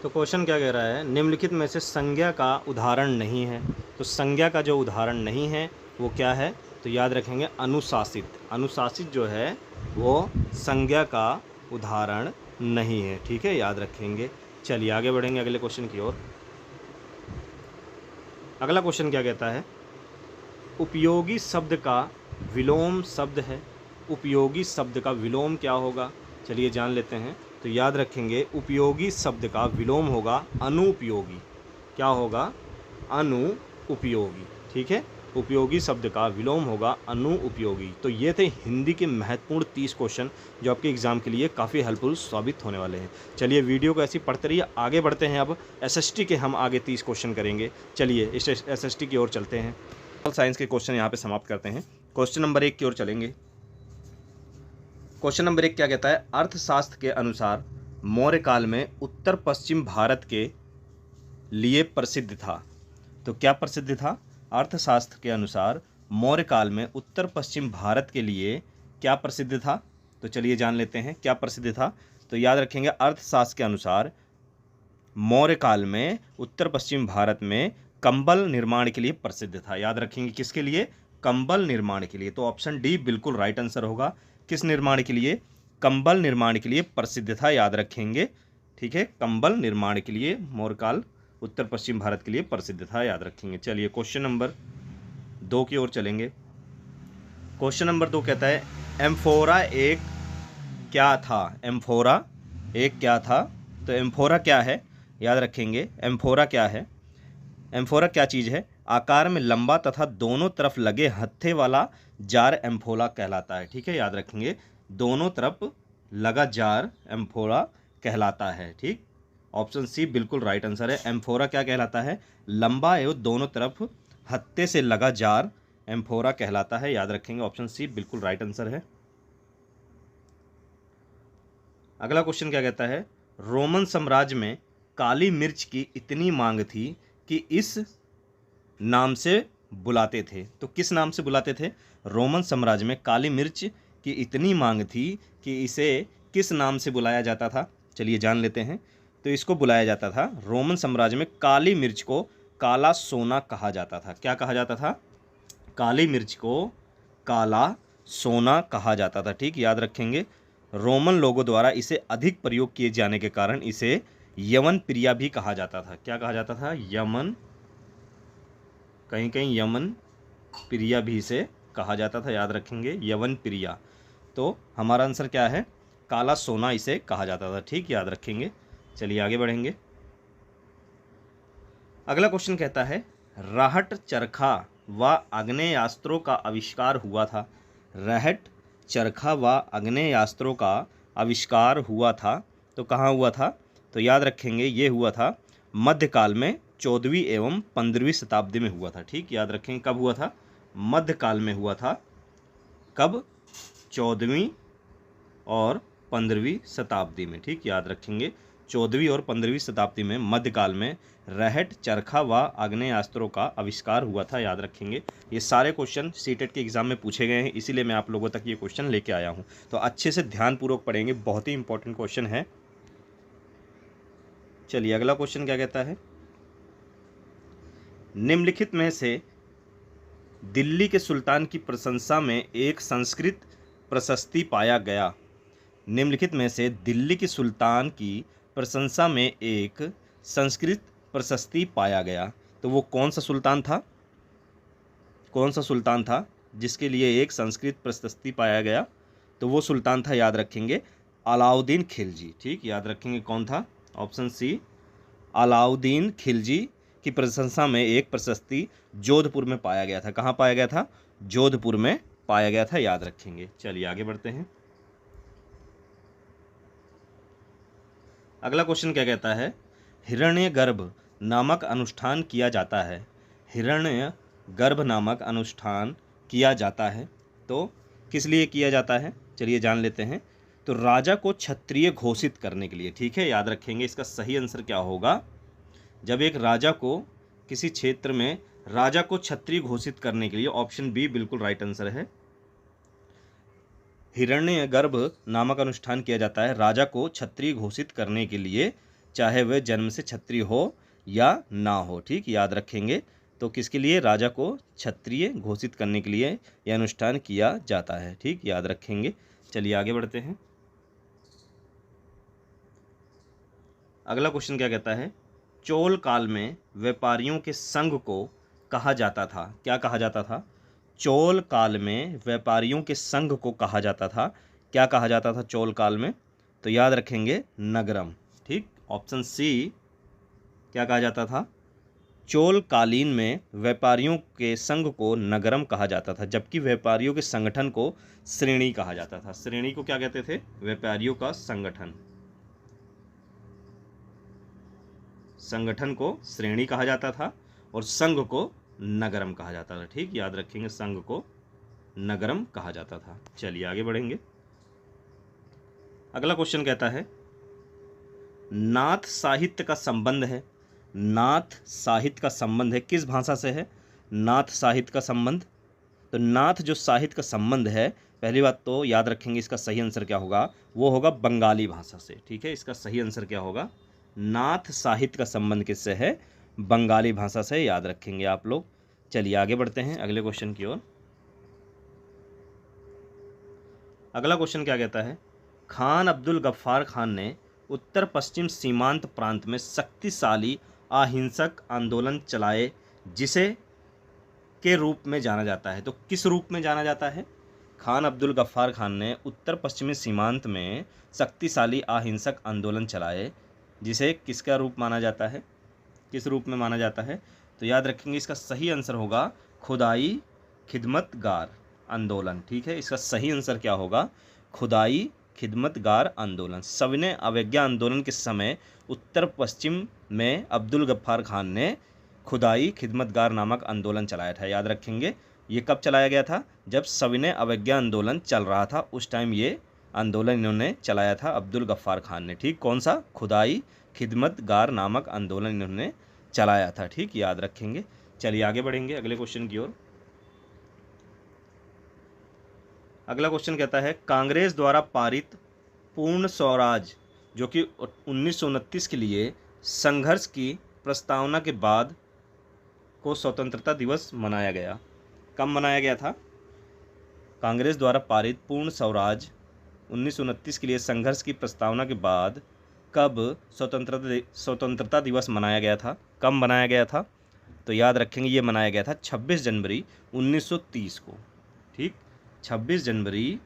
तो क्वेश्चन क्या कह रहा है? निम्नलिखित में से संज्ञा का उदाहरण नहीं है। तो संज्ञा का जो उदाहरण नहीं है वो क्या है? तो याद रखेंगे अनुशासित। अनुशासित जो है वो संज्ञा का उदाहरण नहीं है, ठीक है, याद रखेंगे। चलिए आगे बढ़ेंगे अगले क्वेश्चन की ओर। अगला क्वेश्चन क्या कहता है? उपयोगी शब्द का विलोम शब्द है। उपयोगी शब्द का विलोम क्या होगा? चलिए जान लेते हैं। तो याद रखेंगे उपयोगी शब्द का विलोम होगा अनुपयोगी। क्या होगा? अनुपयोगी, ठीक है। उपयोगी शब्द का विलोम होगा अनुपयोगी। तो ये थे हिंदी के महत्वपूर्ण 30 क्वेश्चन जो आपके एग्जाम के लिए काफ़ी हेल्पफुल साबित होने वाले हैं। चलिए वीडियो को ऐसी पढ़ते रहिए। आगे बढ़ते हैं। अब एसएसटी के हम आगे 30 क्वेश्चन करेंगे। चलिए इस एसएसटी की ओर चलते हैं। साइंस के क्वेश्चन यहाँ पे समाप्त करते हैं। क्वेश्चन नंबर 1 की ओर चलेंगे। क्वेश्चन नंबर 1 क्या कहता है? अर्थशास्त्र के अनुसार मौर्य काल में उत्तर पश्चिम भारत के लिए प्रसिद्ध था। तो क्या प्रसिद्ध था? अर्थशास्त्र के अनुसार मौर्य काल में उत्तर पश्चिम भारत के लिए क्या प्रसिद्ध था? तो चलिए जान लेते हैं क्या प्रसिद्ध था। तो याद रखेंगे अर्थशास्त्र के अनुसार मौर्य काल में उत्तर पश्चिम भारत में कंबल निर्माण के लिए प्रसिद्ध था। याद रखेंगे किसके लिए? कंबल निर्माण के लिए। तो ऑप्शन डी बिल्कुल राइट आंसर होगा। किस निर्माण के लिए? कंबल निर्माण के लिए प्रसिद्ध था, याद रखेंगे, ठीक है। कंबल निर्माण के लिए मौर्य काल उत्तर पश्चिम भारत के लिए प्रसिद्ध था, याद रखेंगे। चलिए क्वेश्चन नंबर 2 की ओर चलेंगे। क्वेश्चन नंबर 2 कहता है एम्फोरा एक क्या था? एम्फोरा एक क्या था? तो एम्फोरा क्या है? याद रखेंगे एम्फोरा क्या है? एम्फोरा क्या चीज़ है? आकार में लंबा तथा दोनों तरफ लगे हत्थे वाला जार एम्फोरा कहलाता है, ठीक है, याद रखेंगे। दोनों तरफ लगा जार एम्फोरा कहलाता है, ठीक। ऑप्शन सी बिल्कुल राइट आंसर है। एम्फोरा क्या कहलाता है? लंबा एवं दोनों तरफ हत्थे से लगा जार एम्फोरा कहलाता है, याद रखेंगे। ऑप्शन सी बिल्कुल राइट आंसर है। अगला क्वेश्चन क्या कहता है? रोमन साम्राज्य में काली मिर्च की इतनी मांग थी कि इस नाम से बुलाते थे। तो किस नाम से बुलाते थे? रोमन साम्राज्य में काली मिर्च की इतनी मांग थी कि इसे किस नाम से बुलाया जाता था? चलिए जान लेते हैं। तो इसको बुलाया जाता था, रोमन साम्राज्य में काली मिर्च को काला सोना कहा जाता था। क्या कहा जाता था? काली मिर्च को काला सोना कहा जाता था, ठीक, याद रखेंगे। रोमन लोगों द्वारा इसे अधिक प्रयोग किए जाने के कारण इसे यमन प्रिया भी कहा जाता था। क्या कहा जाता था? यमन, कहीं कहीं यमन प्रिया भी इसे कहा जाता था, याद रखेंगे, यवन प्रिया। तो हमारा आंसर क्या है? काला सोना इसे कहा जाता था, ठीक, याद रखेंगे। चलिए आगे बढ़ेंगे। अगला क्वेश्चन कहता है रहट, चरखा व आग्नेयास्त्रों का आविष्कार हुआ था। रहट, चरखा व आग्नेयास्त्रों का आविष्कार हुआ था। तो कहाँ हुआ था? तो याद रखेंगे ये हुआ था मध्यकाल में 14वीं एवं 15वीं शताब्दी में हुआ था, ठीक, याद रखेंगे। कब हुआ था? मध्यकाल में हुआ था। कब? 14वीं और 15वीं शताब्दी में, ठीक, याद रखेंगे। 14वीं और 15वीं शताब्दी में मध्यकाल में रहट, चरखा व आग्नेयास्त्रों का आविष्कार हुआ था, याद रखेंगे। ये सारे क्वेश्चन सीटेट के एग्जाम में पूछे गए हैं, इसीलिए मैं आप लोगों तक ये क्वेश्चन लेके आया हूँ। तो अच्छे से ध्यानपूर्वक पढ़ेंगे, बहुत ही इंपॉर्टेंट क्वेश्चन है। चलिए अगला क्वेश्चन क्या कहता है? निम्नलिखित में से दिल्ली के सुल्तान की प्रशंसा में एक संस्कृत प्रशस्ति पाया गया। निम्नलिखित में से दिल्ली के सुल्तान की प्रशंसा में एक संस्कृत प्रशस्ति पाया गया। तो वो कौन सा सुल्तान था? कौन सा सुल्तान था जिसके लिए एक संस्कृत प्रशस्ति पाया गया? तो वो सुल्तान था, याद रखेंगे, अलाउद्दीन खिलजी, ठीक, याद रखेंगे। कौन था? ऑप्शन सी अलाउद्दीन खिलजी की प्रशंसा में एक प्रशस्ति जोधपुर में पाया गया था। कहाँ पाया गया था? जोधपुर में पाया गया था, याद रखेंगे। चलिए आगे बढ़ते हैं। अगला क्वेश्चन क्या कहता है, हिरण्यगर्भ नामक अनुष्ठान किया जाता है। हिरण्यगर्भ नामक अनुष्ठान किया जाता है, तो किस लिए किया जाता है, चलिए जान लेते हैं। तो राजा को क्षत्रिय घोषित करने के लिए, ठीक है, याद रखेंगे। इसका सही आंसर क्या होगा, जब एक राजा को किसी क्षेत्र में राजा को क्षत्रिय घोषित करने के लिए, ऑप्शन बी बिल्कुल राइट आंसर है। हिरण्यगर्भ नामक अनुष्ठान किया जाता है राजा को क्षत्रिय घोषित करने के लिए, चाहे वह जन्म से क्षत्रिय हो या ना हो, ठीक, याद रखेंगे। तो किसके लिए, राजा को क्षत्रिय घोषित करने के लिए यह अनुष्ठान किया जाता है, ठीक, याद रखेंगे। चलिए आगे बढ़ते हैं। अगला क्वेश्चन क्या कहता है, चोल काल में व्यापारियों के संघ को कहा जाता था, क्या कहा जाता था, चोल काल में व्यापारियों के संघ को कहा जाता था, क्या कहा जाता था चोल काल में, तो याद रखेंगे नगरम, ठीक, ऑप्शन सी क्या कहा जाता था, चोल कालीन में व्यापारियों के संघ को नगरम कहा जाता था, जबकि व्यापारियों के संगठन को श्रेणी कहा जाता था। श्रेणी को क्या कहते थे, व्यापारियों का संगठन, संगठन को श्रेणी कहा जाता था और संघ को नगरम कहा जाता था, ठीक, याद रखेंगे, संघ को नगरम कहा जाता था। चलिए आगे बढ़ेंगे। अगला क्वेश्चन कहता है, नाथ साहित्य का संबंध है, नाथ साहित्य का संबंध है किस भाषा से है, नाथ साहित्य का संबंध, तो नाथ जो साहित्य का संबंध है, पहली बात तो याद रखेंगे इसका सही आंसर क्या होगा, वो होगा बंगाली भाषा से, ठीक है, इसका सही आंसर क्या होगा, नाथ साहित्य का संबंध किससे है, बंगाली भाषा से, याद रखेंगे आप लोग। चलिए आगे बढ़ते हैं अगले क्वेश्चन की ओर। अगला क्वेश्चन क्या कहता है, खान अब्दुल गफ्फार खान ने उत्तर पश्चिम सीमांत प्रांत में शक्तिशाली अहिंसक आंदोलन चलाए, जिसे के रूप में जाना जाता है, तो किस रूप में जाना जाता है, खान अब्दुल गफ्फार खान ने उत्तर पश्चिमी सीमांत में शक्तिशाली अहिंसक आंदोलन चलाए, जिसे किसका रूप माना जाता है, किस रूप में माना जाता है, तो याद रखेंगे इसका सही आंसर होगा खुदाई खिदमतगार आंदोलन, ठीक है, इसका सही आंसर क्या होगा, खुदाई खिदमतगार आंदोलन। सविनय अवज्ञा आंदोलन के समय उत्तर पश्चिम में अब्दुल गफ्फार खान ने खुदाई खिदमतगार नामक आंदोलन चलाया था, याद रखेंगे। ये कब चलाया गया था, जब सविनय अवज्ञा आंदोलन चल रहा था, उस टाइम ये आंदोलन इन्होंने चलाया था अब्दुल गफ्फार खान ने, ठीक, कौन सा, खुदाई खिदमतगार नामक आंदोलन इन्होंने चलाया था, ठीक, याद रखेंगे। चलिए आगे बढ़ेंगे अगले क्वेश्चन की ओर। अगला क्वेश्चन कहता है, कांग्रेस द्वारा पारित पूर्ण स्वराज जो कि 1929 के लिए संघर्ष की प्रस्तावना के बाद को स्वतंत्रता दिवस मनाया गया, कब मनाया गया था, कांग्रेस द्वारा पारित पूर्ण स्वराज 1929 के लिए संघर्ष की प्रस्तावना के बाद कब स्वतंत्रता दिवस मनाया गया था, कब मनाया गया था, तो याद रखेंगे ये मनाया गया था 26 जनवरी 1930 को, ठीक, 26 जनवरी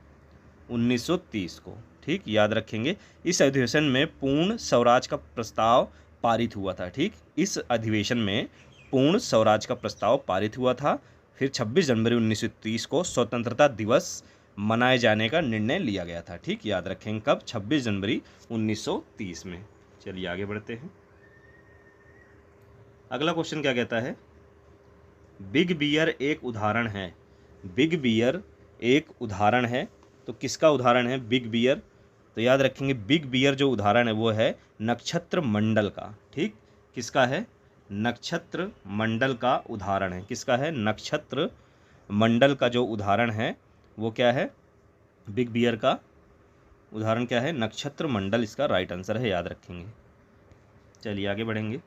1930 को, ठीक, याद रखेंगे। इस अधिवेशन में पूर्ण स्वराज का प्रस्ताव पारित हुआ था, ठीक, इस अधिवेशन में पूर्ण स्वराज का प्रस्ताव पारित हुआ था, फिर 26 जनवरी 1930 को स्वतंत्रता दिवस मनाए जाने का निर्णय लिया गया था, ठीक, याद रखेंगे कब, 26 जनवरी 1930 में। चलिए आगे बढ़ते हैं। अगला क्वेश्चन क्या कहता है, बिग बियर एक उदाहरण है, बिग बियर एक उदाहरण है, तो किसका उदाहरण है बिग बियर, तो याद रखेंगे बिग बियर जो उदाहरण है वो है नक्षत्र मंडल का, ठीक, किसका है, नक्षत्र मंडल का उदाहरण है, किसका है, नक्षत्र मंडल का जो उदाहरण है वो क्या है, बिग बियर का उदाहरण क्या है, नक्षत्र मंडल, इसका राइट आंसर है, याद रखेंगे। चलिए आगे बढ़ेंगे।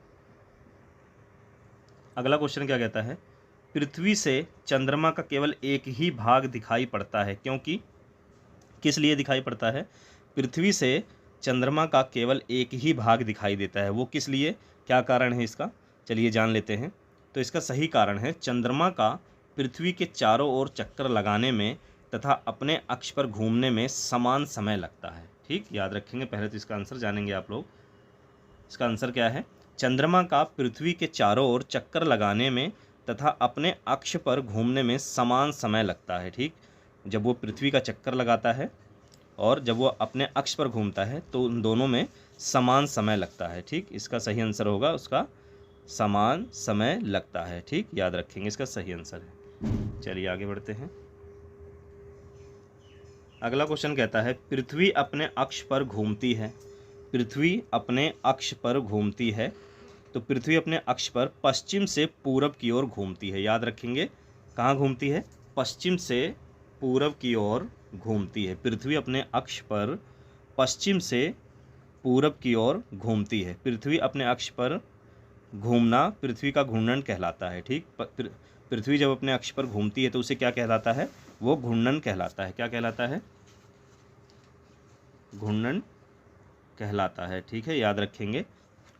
अगला क्वेश्चन क्या कहता है, पृथ्वी से चंद्रमा का केवल एक ही भाग दिखाई पड़ता है, क्योंकि किस लिए दिखाई पड़ता है, पृथ्वी से चंद्रमा का केवल एक ही भाग दिखाई देता है, वो किस लिए, क्या कारण है इसका, चलिए जान लेते हैं। तो इसका सही कारण है, चंद्रमा का पृथ्वी के चारों ओर चक्कर लगाने में तथा अपने अक्ष पर घूमने में समान समय लगता है, ठीक, याद रखेंगे। पहले तो इसका आंसर जानेंगे आप लोग, इसका आंसर क्या है, चंद्रमा का पृथ्वी के चारों ओर चक्कर लगाने में तथा अपने अक्ष पर घूमने में समान समय लगता है, ठीक, जब वो पृथ्वी का चक्कर लगाता है और जब वो अपने अक्ष पर घूमता है तो उन दोनों में समान समय लगता है। ठीक, इसका सही आंसर होगा उसका समान समय लगता है। ठीक, याद रखेंगे, इसका सही आंसर है। चलिए आगे बढ़ते हैं। अगला क्वेश्चन कहता है पृथ्वी अपने अक्ष पर घूमती है। पृथ्वी अपने अक्ष पर घूमती है, तो पृथ्वी अपने अक्ष पर पश्चिम से पूरब की ओर घूमती है। याद रखेंगे, कहाँ घूमती है? पश्चिम से पूरब की ओर घूमती है। पृथ्वी अपने अक्ष पर पश्चिम से पूरब की ओर घूमती है। पृथ्वी अपने अक्ष पर घूमना पृथ्वी का घूर्णन कहलाता है। ठीक, पृथ्वी जब अपने अक्ष पर घूमती है तो उसे क्या कहलाता है? वो घूर्णन कहलाता है। क्या कहलाता है? घूर्णन कहलाता है। ठीक है, याद रखेंगे,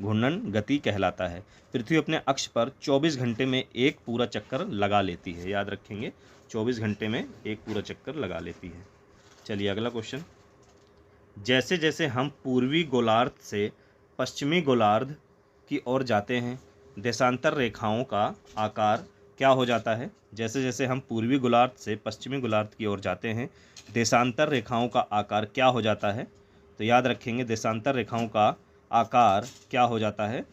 घूर्णन गति कहलाता है। पृथ्वी अपने अक्ष पर 24 घंटे में एक पूरा चक्कर लगा लेती है। याद रखेंगे, 24 घंटे में एक पूरा चक्कर लगा लेती है। चलिए अगला क्वेश्चन। जैसे जैसे हम पूर्वी गोलार्ध से पश्चिमी गोलार्ध की ओर जाते हैं, देशांतर रेखाओं का आकार क्या हो जाता है? जैसे जैसे हम पूर्वी गोलार्ध से पश्चिमी गोलार्ध की ओर जाते हैं, देशांतर रेखाओं का आकार क्या हो जाता है? तो याद रखेंगे, देशांतर रेखाओं का आकार क्या हो जाता है?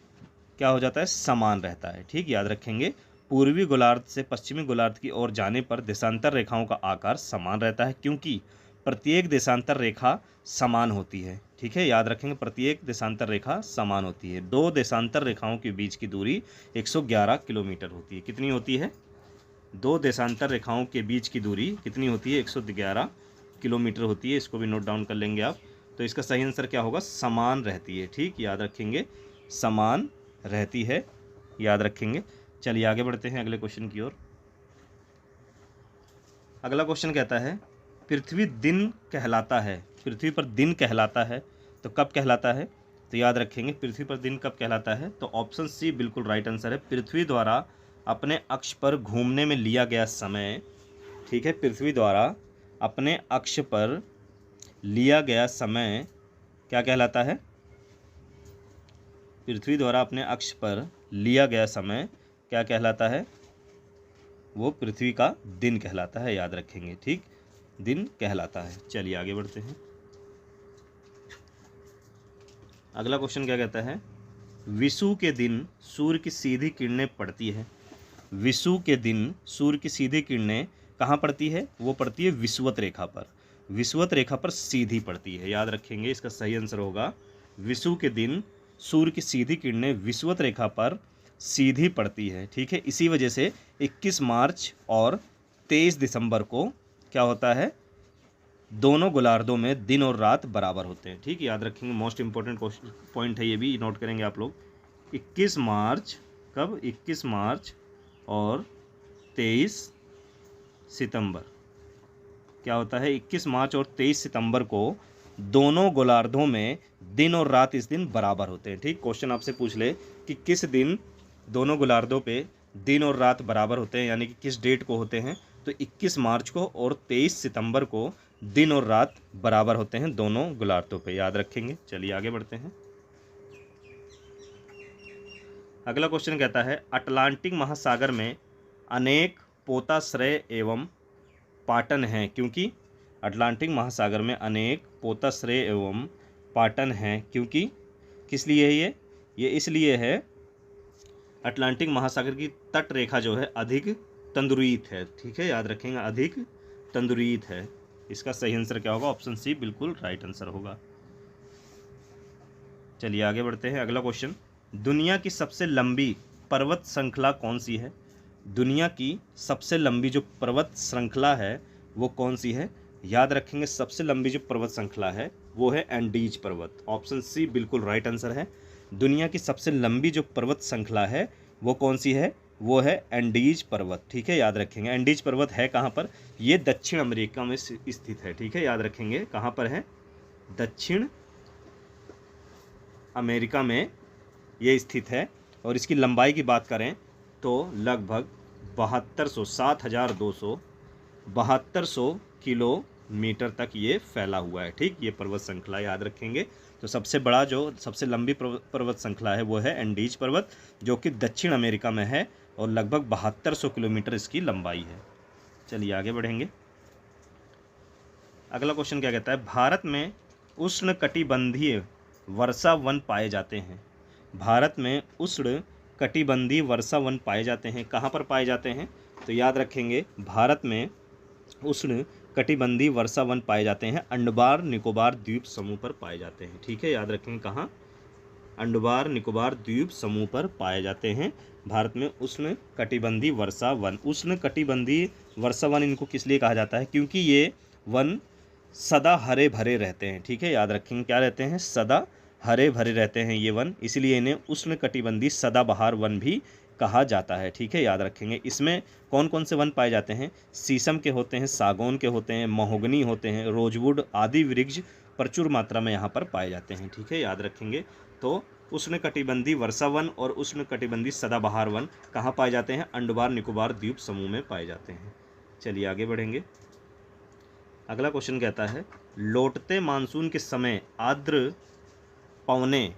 क्या हो जाता है? समान रहता है। ठीक, याद रखेंगे, पूर्वी गोलार्ध से पश्चिमी गोलार्ध की ओर जाने पर देशांतर रेखाओं का आकार समान रहता है, क्योंकि प्रत्येक देशांतर रेखा समान होती है। ठीक है, याद रखेंगे, प्रत्येक देशांतर रेखा समान होती है। दो देशांतर रेखाओं के बीच की दूरी 111 किलोमीटर होती है। कितनी होती है? दो देशांतर रेखाओं के बीच की दूरी कितनी होती है? 111 किलोमीटर होती है। इसको भी नोट डाउन कर लेंगे आप। तो इसका सही आंसर क्या होगा? समान रहती है। ठीक, याद रखेंगे, समान रहती है, याद रखेंगे। चलिए आगे बढ़ते हैं अगले क्वेश्चन की ओर। अगला क्वेश्चन कहता है पृथ्वी दिन कहलाता है। पृथ्वी पर दिन कहलाता है, तो कब कहलाता है? तो याद रखेंगे, पृथ्वी पर दिन कब कहलाता है? तो ऑप्शन सी बिल्कुल राइट आंसर है। पृथ्वी द्वारा अपने अक्ष पर घूमने में लिया गया समय, ठीक है, पृथ्वी द्वारा अपने अक्ष पर लिया गया समय क्या कहलाता है? पृथ्वी द्वारा अपने अक्ष पर लिया गया समय क्या कहलाता है? वो पृथ्वी का दिन कहलाता है। याद रखेंगे, ठीक, दिन कहलाता है। चलिए आगे बढ़ते हैं। अगला क्वेश्चन क्या कहता है? विषु के दिन सूर्य की सीधी किरणें पड़ती है। विषु के दिन सूर्य की सीधी किरणें कहाँ पड़ती है? वो पड़ती है विषुवत रेखा पर। विषुवत रेखा पर सीधी पड़ती है। याद रखेंगे, इसका सही आंसर होगा विषु के दिन सूर्य की सीधी किरणें विषुवत रेखा पर सीधी पड़ती है। ठीक है, इसी वजह से 21 मार्च और 23 दिसंबर को क्या होता है? दोनों गोलार्धों में दिन और रात बराबर होते हैं। ठीक, याद रखेंगे, मोस्ट इंपॉर्टेंट पॉइंट है, ये भी नोट करेंगे आप लोग। 21 मार्च, कब? 21 मार्च और 23 सितंबर क्या होता है? 21 मार्च और 23 सितंबर को दोनों गोलार्धों में दिन और रात इस दिन बराबर होते हैं। ठीक, क्वेश्चन आपसे पूछ ले कि किस दिन दोनों गोलार्धों पे दिन और रात बराबर होते हैं, यानी कि किस डेट को होते हैं, तो 21 मार्च को और 23 सितंबर को दिन और रात बराबर होते हैं दोनों गोलार्धों पे। याद रखेंगे। चलिए आगे बढ़ते हैं। अगला क्वेश्चन कहता है अटलांटिक महासागर में अनेक पोताश्रय एवं पाटन हैं, क्योंकि अटलांटिक महासागर में अनेक पोताश्रय एवं पाटन हैं, क्योंकि किस लिए है ये इसलिए है, अटलांटिक महासागर की तट रेखा जो है अधिक तंदुरीत है। ठीक है, याद रखेंगे, अधिक तंदुरीत है। इसका सही आंसर क्या होगा? ऑप्शन सी बिल्कुल राइट आंसर होगा। चलिए आगे बढ़ते हैं। अगला क्वेश्चन, दुनिया की सबसे लंबी पर्वत श्रृंखला कौन सी है? दुनिया की सबसे लंबी जो पर्वत श्रृंखला है वो कौन सी है? याद रखेंगे, सबसे लंबी जो पर्वत श्रृंखला है वो है एंडीज पर्वत। ऑप्शन सी बिल्कुल राइट आंसर है। दुनिया की सबसे लंबी जो पर्वत श्रृंखला है वो कौन सी है? वो है एंडीज पर्वत। ठीक है, याद रखेंगे। एंडीज पर्वत है कहाँ पर? ये दक्षिण अमेरिका में स्थित है। ठीक है, याद रखेंगे, कहाँ पर है? दक्षिण अमेरिका में ये स्थित है। और इसकी लंबाई की बात करें तो लगभग 7200 किलोमीटर तक ये फैला हुआ है। ठीक, ये पर्वत श्रृंखला याद रखेंगे। तो सबसे बड़ा जो सबसे लंबी पर्वत श्रृंखला है वो है एंडीज पर्वत, जो कि दक्षिण अमेरिका में है और लगभग 7200 किलोमीटर इसकी लंबाई है। चलिए आगे बढ़ेंगे। अगला क्वेश्चन क्या कहता है, भारत में उष्णकटिबंधीय वर्षा वन पाए जाते हैं। भारत में उष्णकटिबंधीय वर्षा वन पाए जाते हैं। कहाँ पर पाए जाते हैं? तो याद रखेंगे, भारत में उष्णकटिबंधीय वर्षा वन पाए जाते हैं, अंडमान निकोबार द्वीप समूह पर पाए जाते हैं। ठीक है, याद रखेंगे कहाँ? अंडमान निकोबार द्वीप समूह पर पाए जाते हैं भारत में उष्णकटिबंधीय वर्षा वन। उष्णकटिबंधीय वर्षा वन इनको किस लिए कहा जाता है? क्योंकि ये वन सदा हरे भरे रहते हैं। ठीक है, याद रखेंगे क्या रहते हैं? सदा हरे भरे रहते हैं ये वन, इसलिए इन्हें उष्णकटिबंधीय सदाबहार वन भी कहा जाता है। ठीक है, याद रखेंगे। इसमें कौन कौन से वन पाए जाते हैं? शीशम के होते हैं, सागौन के होते हैं, महोगनी होते हैं, रोजवुड आदि वृक्ष प्रचुर मात्रा में यहाँ पर पाए जाते हैं। ठीक है, याद रखेंगे। तो उष्णकटिबंधीय वर्षा वन और उष्णकटिबंधीय सदाबहार वन कहाँ पाए जाते हैं? अंडमान निकोबार द्वीप समूह में पाए जाते हैं। चलिए आगे बढ़ेंगे। अगला क्वेश्चन कहता है, लौटते मानसून के समय आर्द्र पवनें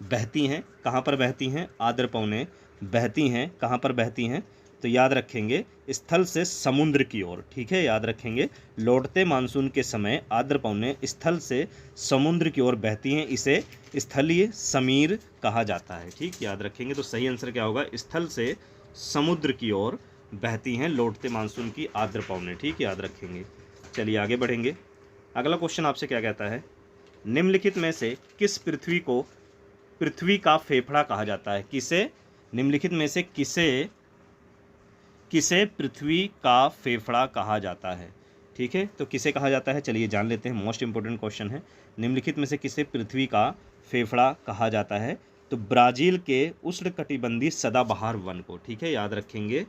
बहती हैं। कहाँ पर बहती हैं? आर्द्र पवनें बहती हैं। कहाँ पर बहती हैं? तो याद रखेंगे, स्थल से समुद्र की ओर। ठीक है, याद रखेंगे, लौटते मानसून के समय आर्द्र पवनें स्थल से समुद्र की ओर बहती हैं, इसे स्थलीय समीर कहा जाता है। ठीक, याद रखेंगे। तो सही आंसर क्या होगा? स्थल से समुद्र की ओर बहती हैं लौटते मानसून की आर्द्र पवनें। ठीक, याद रखेंगे। चलिए आगे बढ़ेंगे। अगला क्वेश्चन आपसे क्या कहता है, निम्नलिखित में से किस पृथ्वी को पृथ्वी का फेफड़ा कहा जाता है? किसे? निम्नलिखित में से किसे पृथ्वी का फेफड़ा कहा जाता है? ठीक है, तो किसे कहा जाता है चलिए जान लेते हैं। मोस्ट इंपोर्टेंट क्वेश्चन है, निम्नलिखित में से किसे पृथ्वी का फेफड़ा कहा जाता है? तो ब्राज़ील के उष्णकटिबंधीय सदाबहार वन को। ठीक है, याद रखेंगे,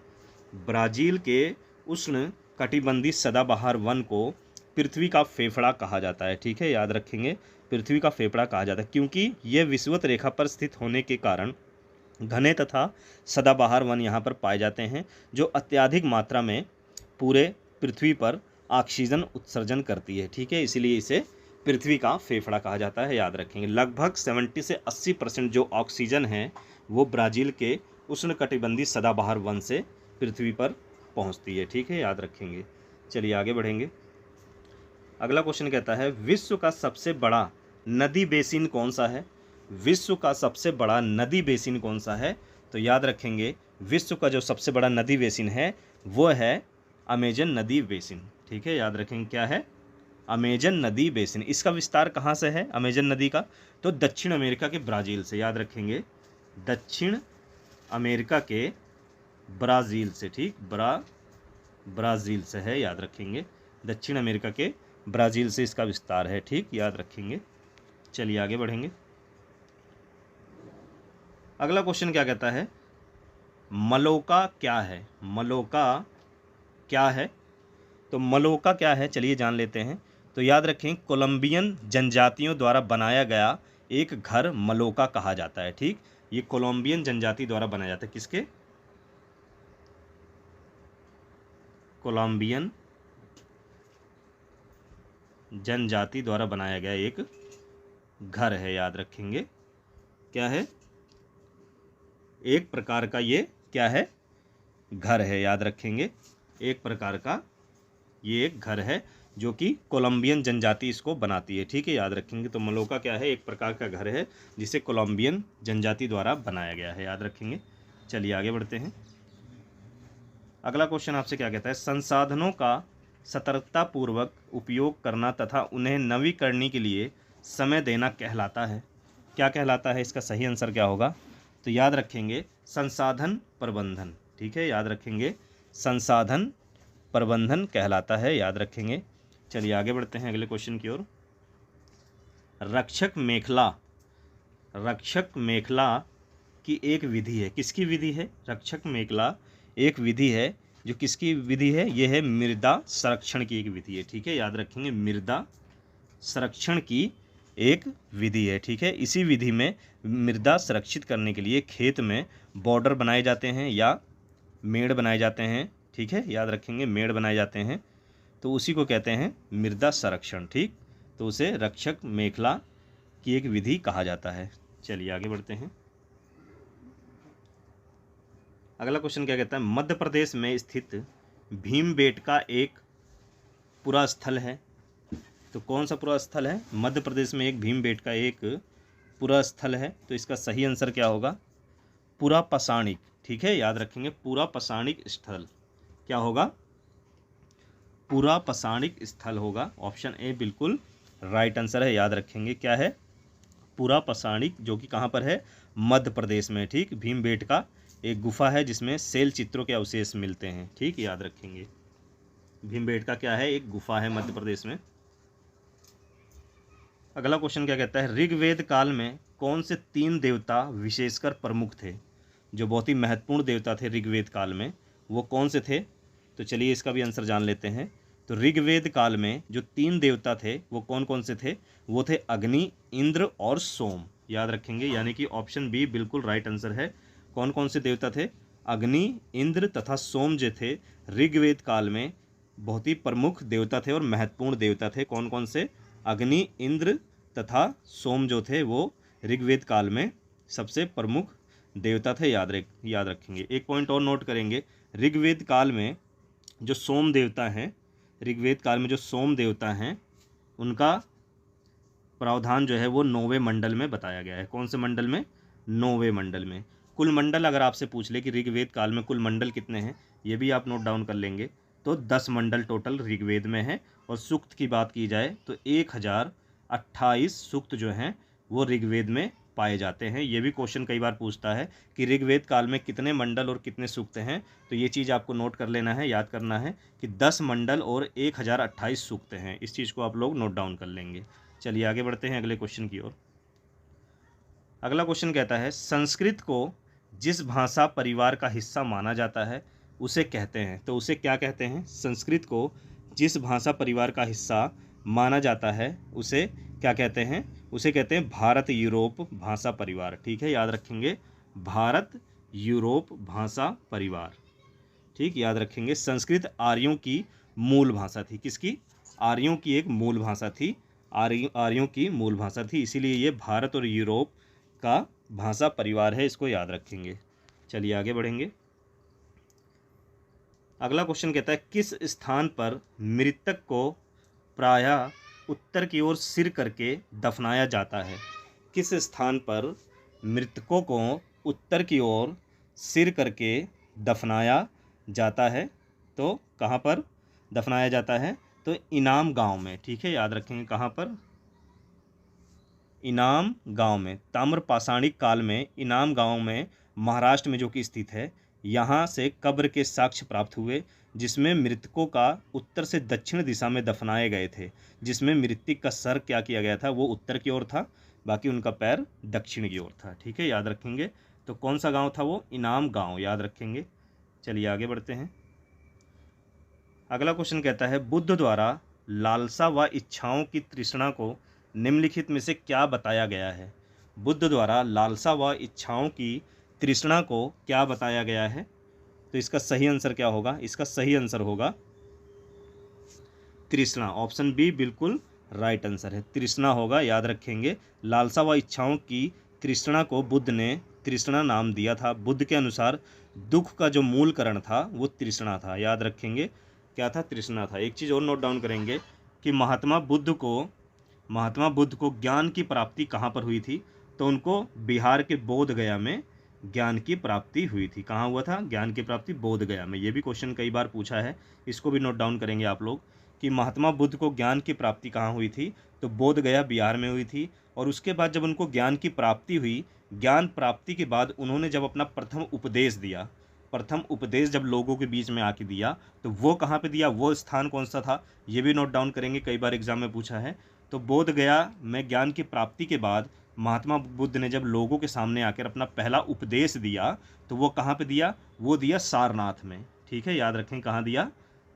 ब्राज़ील के उष्णकटिबंधीय सदाबहार वन को पृथ्वी का फेफड़ा कहा जाता है। ठीक है, याद रखेंगे, पृथ्वी का फेफड़ा कहा जाता है क्योंकि यह विषुवत रेखा पर स्थित होने के कारण घने तथा सदाबहार वन यहाँ पर पाए जाते हैं, जो अत्यधिक मात्रा में पूरे पृथ्वी पर ऑक्सीजन उत्सर्जन करती है। ठीक है, इसीलिए इसे पृथ्वी का फेफड़ा कहा जाता है। याद रखेंगे, लगभग 70 से 80% जो ऑक्सीजन है वो ब्राज़ील के उष्णकटिबंधीय सदाबहार वन से पृथ्वी पर पहुँचती है। ठीक है, याद रखेंगे। चलिए आगे बढ़ेंगे। अगला क्वेश्चन कहता है, विश्व का सबसे बड़ा नदी बेसिन कौन सा है? विश्व का सबसे बड़ा नदी बेसिन कौन सा है? तो याद रखेंगे, विश्व का जो सबसे बड़ा नदी बेसिन है वो है अमेजन नदी बेसिन। ठीक है, याद रखेंगे क्या है? अमेजन नदी बेसिन। इसका विस्तार कहाँ से है अमेजन नदी का? तो दक्षिण अमेरिका के ब्राज़ील से। याद रखेंगे, दक्षिण अमेरिका के ब्राज़ील से। ठीक, ब्राज़ील से है। याद रखेंगे, दक्षिण अमेरिका के ब्राज़ील से इसका विस्तार है। ठीक, याद रखेंगे। चलिए आगे बढ़ेंगे। अगला क्वेश्चन क्या कहता है, मलोका क्या है? मलोका क्या है? तो मलोका क्या है चलिए जान लेते हैं। तो याद रखें, कोलंबियन जनजातियों द्वारा बनाया गया एक घर मलोका कहा जाता है। ठीक, ये कोलंबियन जनजाति द्वारा बनाया जाता है। किसके? कोलंबियन जनजाति द्वारा बनाया गया एक घर है। याद रखेंगे, क्या है? एक प्रकार का ये क्या है? घर है। याद रखेंगे, एक प्रकार का ये एक घर है जो कि कोलंबियन जनजाति इसको बनाती है। ठीक है, याद रखेंगे। तो मलोका क्या है? एक प्रकार का घर है जिसे कोलंबियन जनजाति द्वारा बनाया गया है। याद रखेंगे। चलिए आगे बढ़ते हैं। अगला क्वेश्चन आपसे क्या कहता है, संसाधनों का सतर्कतापूर्वक उपयोग करना तथा उन्हें नवीकरणीय के लिए समय देना कहलाता है। क्या कहलाता है? इसका सही आंसर क्या होगा? तो याद रखेंगे, संसाधन प्रबंधन। ठीक है, याद रखेंगे, संसाधन प्रबंधन कहलाता है। याद रखेंगे। चलिए आगे बढ़ते हैं अगले क्वेश्चन की ओर। रक्षक मेखला की एक विधि है। किसकी विधि है? रक्षक मेखला एक विधि है जो किसकी विधि है? यह है मृदा संरक्षण की एक विधि है। ठीक है, याद रखेंगे, मृदा संरक्षण की एक विधि है। ठीक है, इसी विधि में मृदा संरक्षित करने के लिए खेत में बॉर्डर बनाए जाते हैं या मेड़ बनाए जाते हैं। ठीक है, याद रखेंगे, मेड़ बनाए जाते हैं, तो उसी को कहते हैं मृदा संरक्षण। ठीक, तो उसे रक्षक मेखला की एक विधि कहा जाता है। चलिए आगे बढ़ते हैं। अगला क्वेश्चन क्या कहता है, मध्य प्रदेश में स्थित भीमबेटका एक पुरा स्थल है। तो कौन सा पुरा स्थल है? मध्य प्रदेश में एक भीमबेटका एक पुरा स्थल है। तो इसका सही आंसर क्या होगा? पुरा पाषाणिक। ठीक है, याद रखेंगे, पुरा पाषाणिक स्थल क्या होगा? पुरा पाषाणिक स्थल होगा। ऑप्शन ए बिल्कुल राइट आंसर है, याद रखेंगे क्या है? पुरा पाषाणिक, जो कि कहाँ पर है? मध्य प्रदेश में। ठीक, भीमबेटका एक गुफा है जिसमें शैल चित्रों के अवशेष मिलते हैं। ठीक, याद रखेंगे, भीमबेटका क्या है? एक गुफा है मध्य प्रदेश में। अगला क्वेश्चन क्या कहता है, ऋग्वेद काल में कौन से 3 देवता विशेषकर प्रमुख थे? जो बहुत ही महत्वपूर्ण देवता थे ऋग्वेद काल में, वो कौन से थे? तो चलिए इसका भी आंसर जान लेते हैं। तो ऋग्वेद काल में जो 3 देवता थे वो कौन कौन से थे? वो थे अग्नि, इंद्र और सोम। याद रखेंगे, यानी कि ऑप्शन बी बिल्कुल राइट आंसर है। कौन कौन से देवता थे? अग्नि, इंद्र तथा सोम जो थे ऋग्वेद काल में बहुत ही प्रमुख देवता थे और महत्वपूर्ण देवता थे। कौन कौन से? अग्नि, इंद्र तथा सोम जो थे वो ऋग्वेद काल में सबसे प्रमुख देवता थे। याद रखेंगे। एक पॉइंट और नोट करेंगे, ऋग्वेद काल में जो सोम देवता हैं, ऋग्वेद काल में जो सोम देवता हैं उनका प्रावधान जो है वो 9वें मंडल में बताया गया है। कौन से मंडल में? 9वें मंडल में। कुल मंडल अगर आपसे पूछ ले कि ऋग्वेद काल में कुल मंडल कितने हैं, ये भी आप नोट डाउन कर लेंगे। तो 10 मंडल टोटल ऋग्वेद में है। और सूक्त की बात की जाए तो 1028 सूक्त जो हैं वो ऋग्वेद में पाए जाते हैं। ये भी क्वेश्चन कई बार पूछता है कि ऋग्वेद काल में कितने मंडल और कितने सूक्त हैं। तो ये चीज़ आपको नोट कर लेना है, याद करना है कि 10 मंडल और 1028 सूक्त हैं। इस चीज़ को आप लोग नोट डाउन कर लेंगे। चलिए आगे बढ़ते हैं अगले क्वेश्चन की ओर। अगला क्वेश्चन कहता है, संस्कृत को जिस भाषा परिवार का हिस्सा माना जाता है उसे कहते हैं। तो उसे क्या कहते हैं? संस्कृत को जिस भाषा परिवार का हिस्सा माना जाता है उसे क्या कहते हैं? उसे कहते हैं भारत यूरोप भाषा परिवार। ठीक है, याद रखेंगे, भारत यूरोप भाषा परिवार। ठीक, याद रखेंगे। संस्कृत आर्यों की मूल भाषा थी। किसकी? आर्यों की एक मूल भाषा थी। आर्यों की मूल भाषा थी, इसीलिए ये भारत और यूरोप का भाषा परिवार है। इसको याद रखेंगे। चलिए आगे बढ़ेंगे। अगला क्वेश्चन कहता है, किस स्थान पर मृतक को प्रायः उत्तर की ओर सिर करके दफनाया जाता है? किस स्थान पर मृतकों को उत्तर की ओर सिर करके दफनाया जाता है? तो कहाँ पर दफनाया जाता है? तो इनाम गांव में। ठीक है, याद रखेंगे, कहाँ पर? इनाम गांव में। ताम्रपाषाणिक काल में इनाम गांव में महाराष्ट्र में जो कि स्थित है, यहाँ से कब्र के साक्ष्य प्राप्त हुए जिसमें मृतकों का उत्तर से दक्षिण दिशा में दफनाए गए थे। जिसमें मृतक का सर क्या किया गया था? वो उत्तर की ओर था, बाकी उनका पैर दक्षिण की ओर था। ठीक है, याद रखेंगे। तो कौन सा गांव था वो? इनाम गांव, याद रखेंगे। चलिए आगे बढ़ते हैं। अगला क्वेश्चन कहता है, बुद्ध द्वारा लालसा व इच्छाओं की तृष्णा को निम्नलिखित में से क्या बताया गया है? बुद्ध द्वारा लालसा व इच्छाओं की तृष्णा को क्या बताया गया है? तो इसका सही आंसर क्या होगा? इसका सही आंसर होगा तृष्णा। ऑप्शन बी बिल्कुल राइट आंसर है, तृष्णा होगा, याद रखेंगे। लालसा व इच्छाओं की तृष्णा को बुद्ध ने तृष्णा नाम दिया था। बुद्ध के अनुसार दुख का जो मूल कारण था वो तृष्णा था। याद रखेंगे, क्या था? तृष्णा था। एक चीज़ और नोट डाउन करेंगे कि महात्मा बुद्ध को ज्ञान की प्राप्ति कहाँ पर हुई थी? तो उनको बिहार के बोध गया में ज्ञान की प्राप्ति हुई थी। कहाँ हुआ था ज्ञान की प्राप्ति? बोध गया में। ये भी क्वेश्चन कई बार पूछा है, इसको भी नोट डाउन करेंगे आप लोग कि महात्मा बुद्ध को ज्ञान की प्राप्ति कहाँ हुई थी? तो बोध गया बिहार में हुई थी। और उसके बाद जब उनको ज्ञान की प्राप्ति हुई, ज्ञान प्राप्ति के बाद उन्होंने जब अपना प्रथम उपदेश दिया, प्रथम उपदेश जब लोगों के बीच में आके दिया, तो वो कहाँ पे दिया? वो स्थान कौन सा था? ये भी नोट डाउन करेंगे, कई बार एग्जाम में पूछा है। तो बोध गया में ज्ञान की प्राप्ति के बाद महात्मा बुद्ध ने जब लोगों के सामने आकर अपना पहला उपदेश दिया, तो वो कहाँ पे दिया? वो दिया सारनाथ में। ठीक है, याद रखें, कहाँ दिया?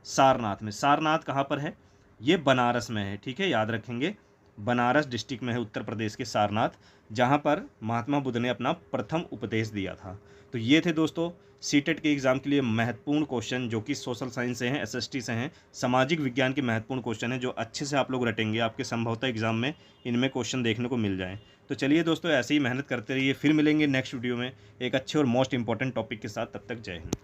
सारनाथ में। सारनाथ कहाँ पर है? ये बनारस में है। ठीक है, याद रखेंगे, बनारस डिस्ट्रिक्ट में है उत्तर प्रदेश के सारनाथ, जहाँ पर महात्मा बुद्ध ने अपना प्रथम उपदेश दिया था। तो ये थे दोस्तों सीटेट के एग्ज़ाम के लिए महत्वपूर्ण क्वेश्चन जो कि सोशल साइंस से हैं, एसएसटी से हैं, सामाजिक विज्ञान के महत्वपूर्ण क्वेश्चन हैं जो अच्छे से आप लोग रटेंगे, आपके संभवतः एग्ज़ाम में इनमें क्वेश्चन देखने को मिल जाएँ। तो चलिए दोस्तों, ऐसे ही मेहनत करते रहिए। फिर मिलेंगे नेक्स्ट वीडियो में एक अच्छे और मोस्ट इंपॉर्टेंट टॉपिक के साथ। तब तक जय हिंद।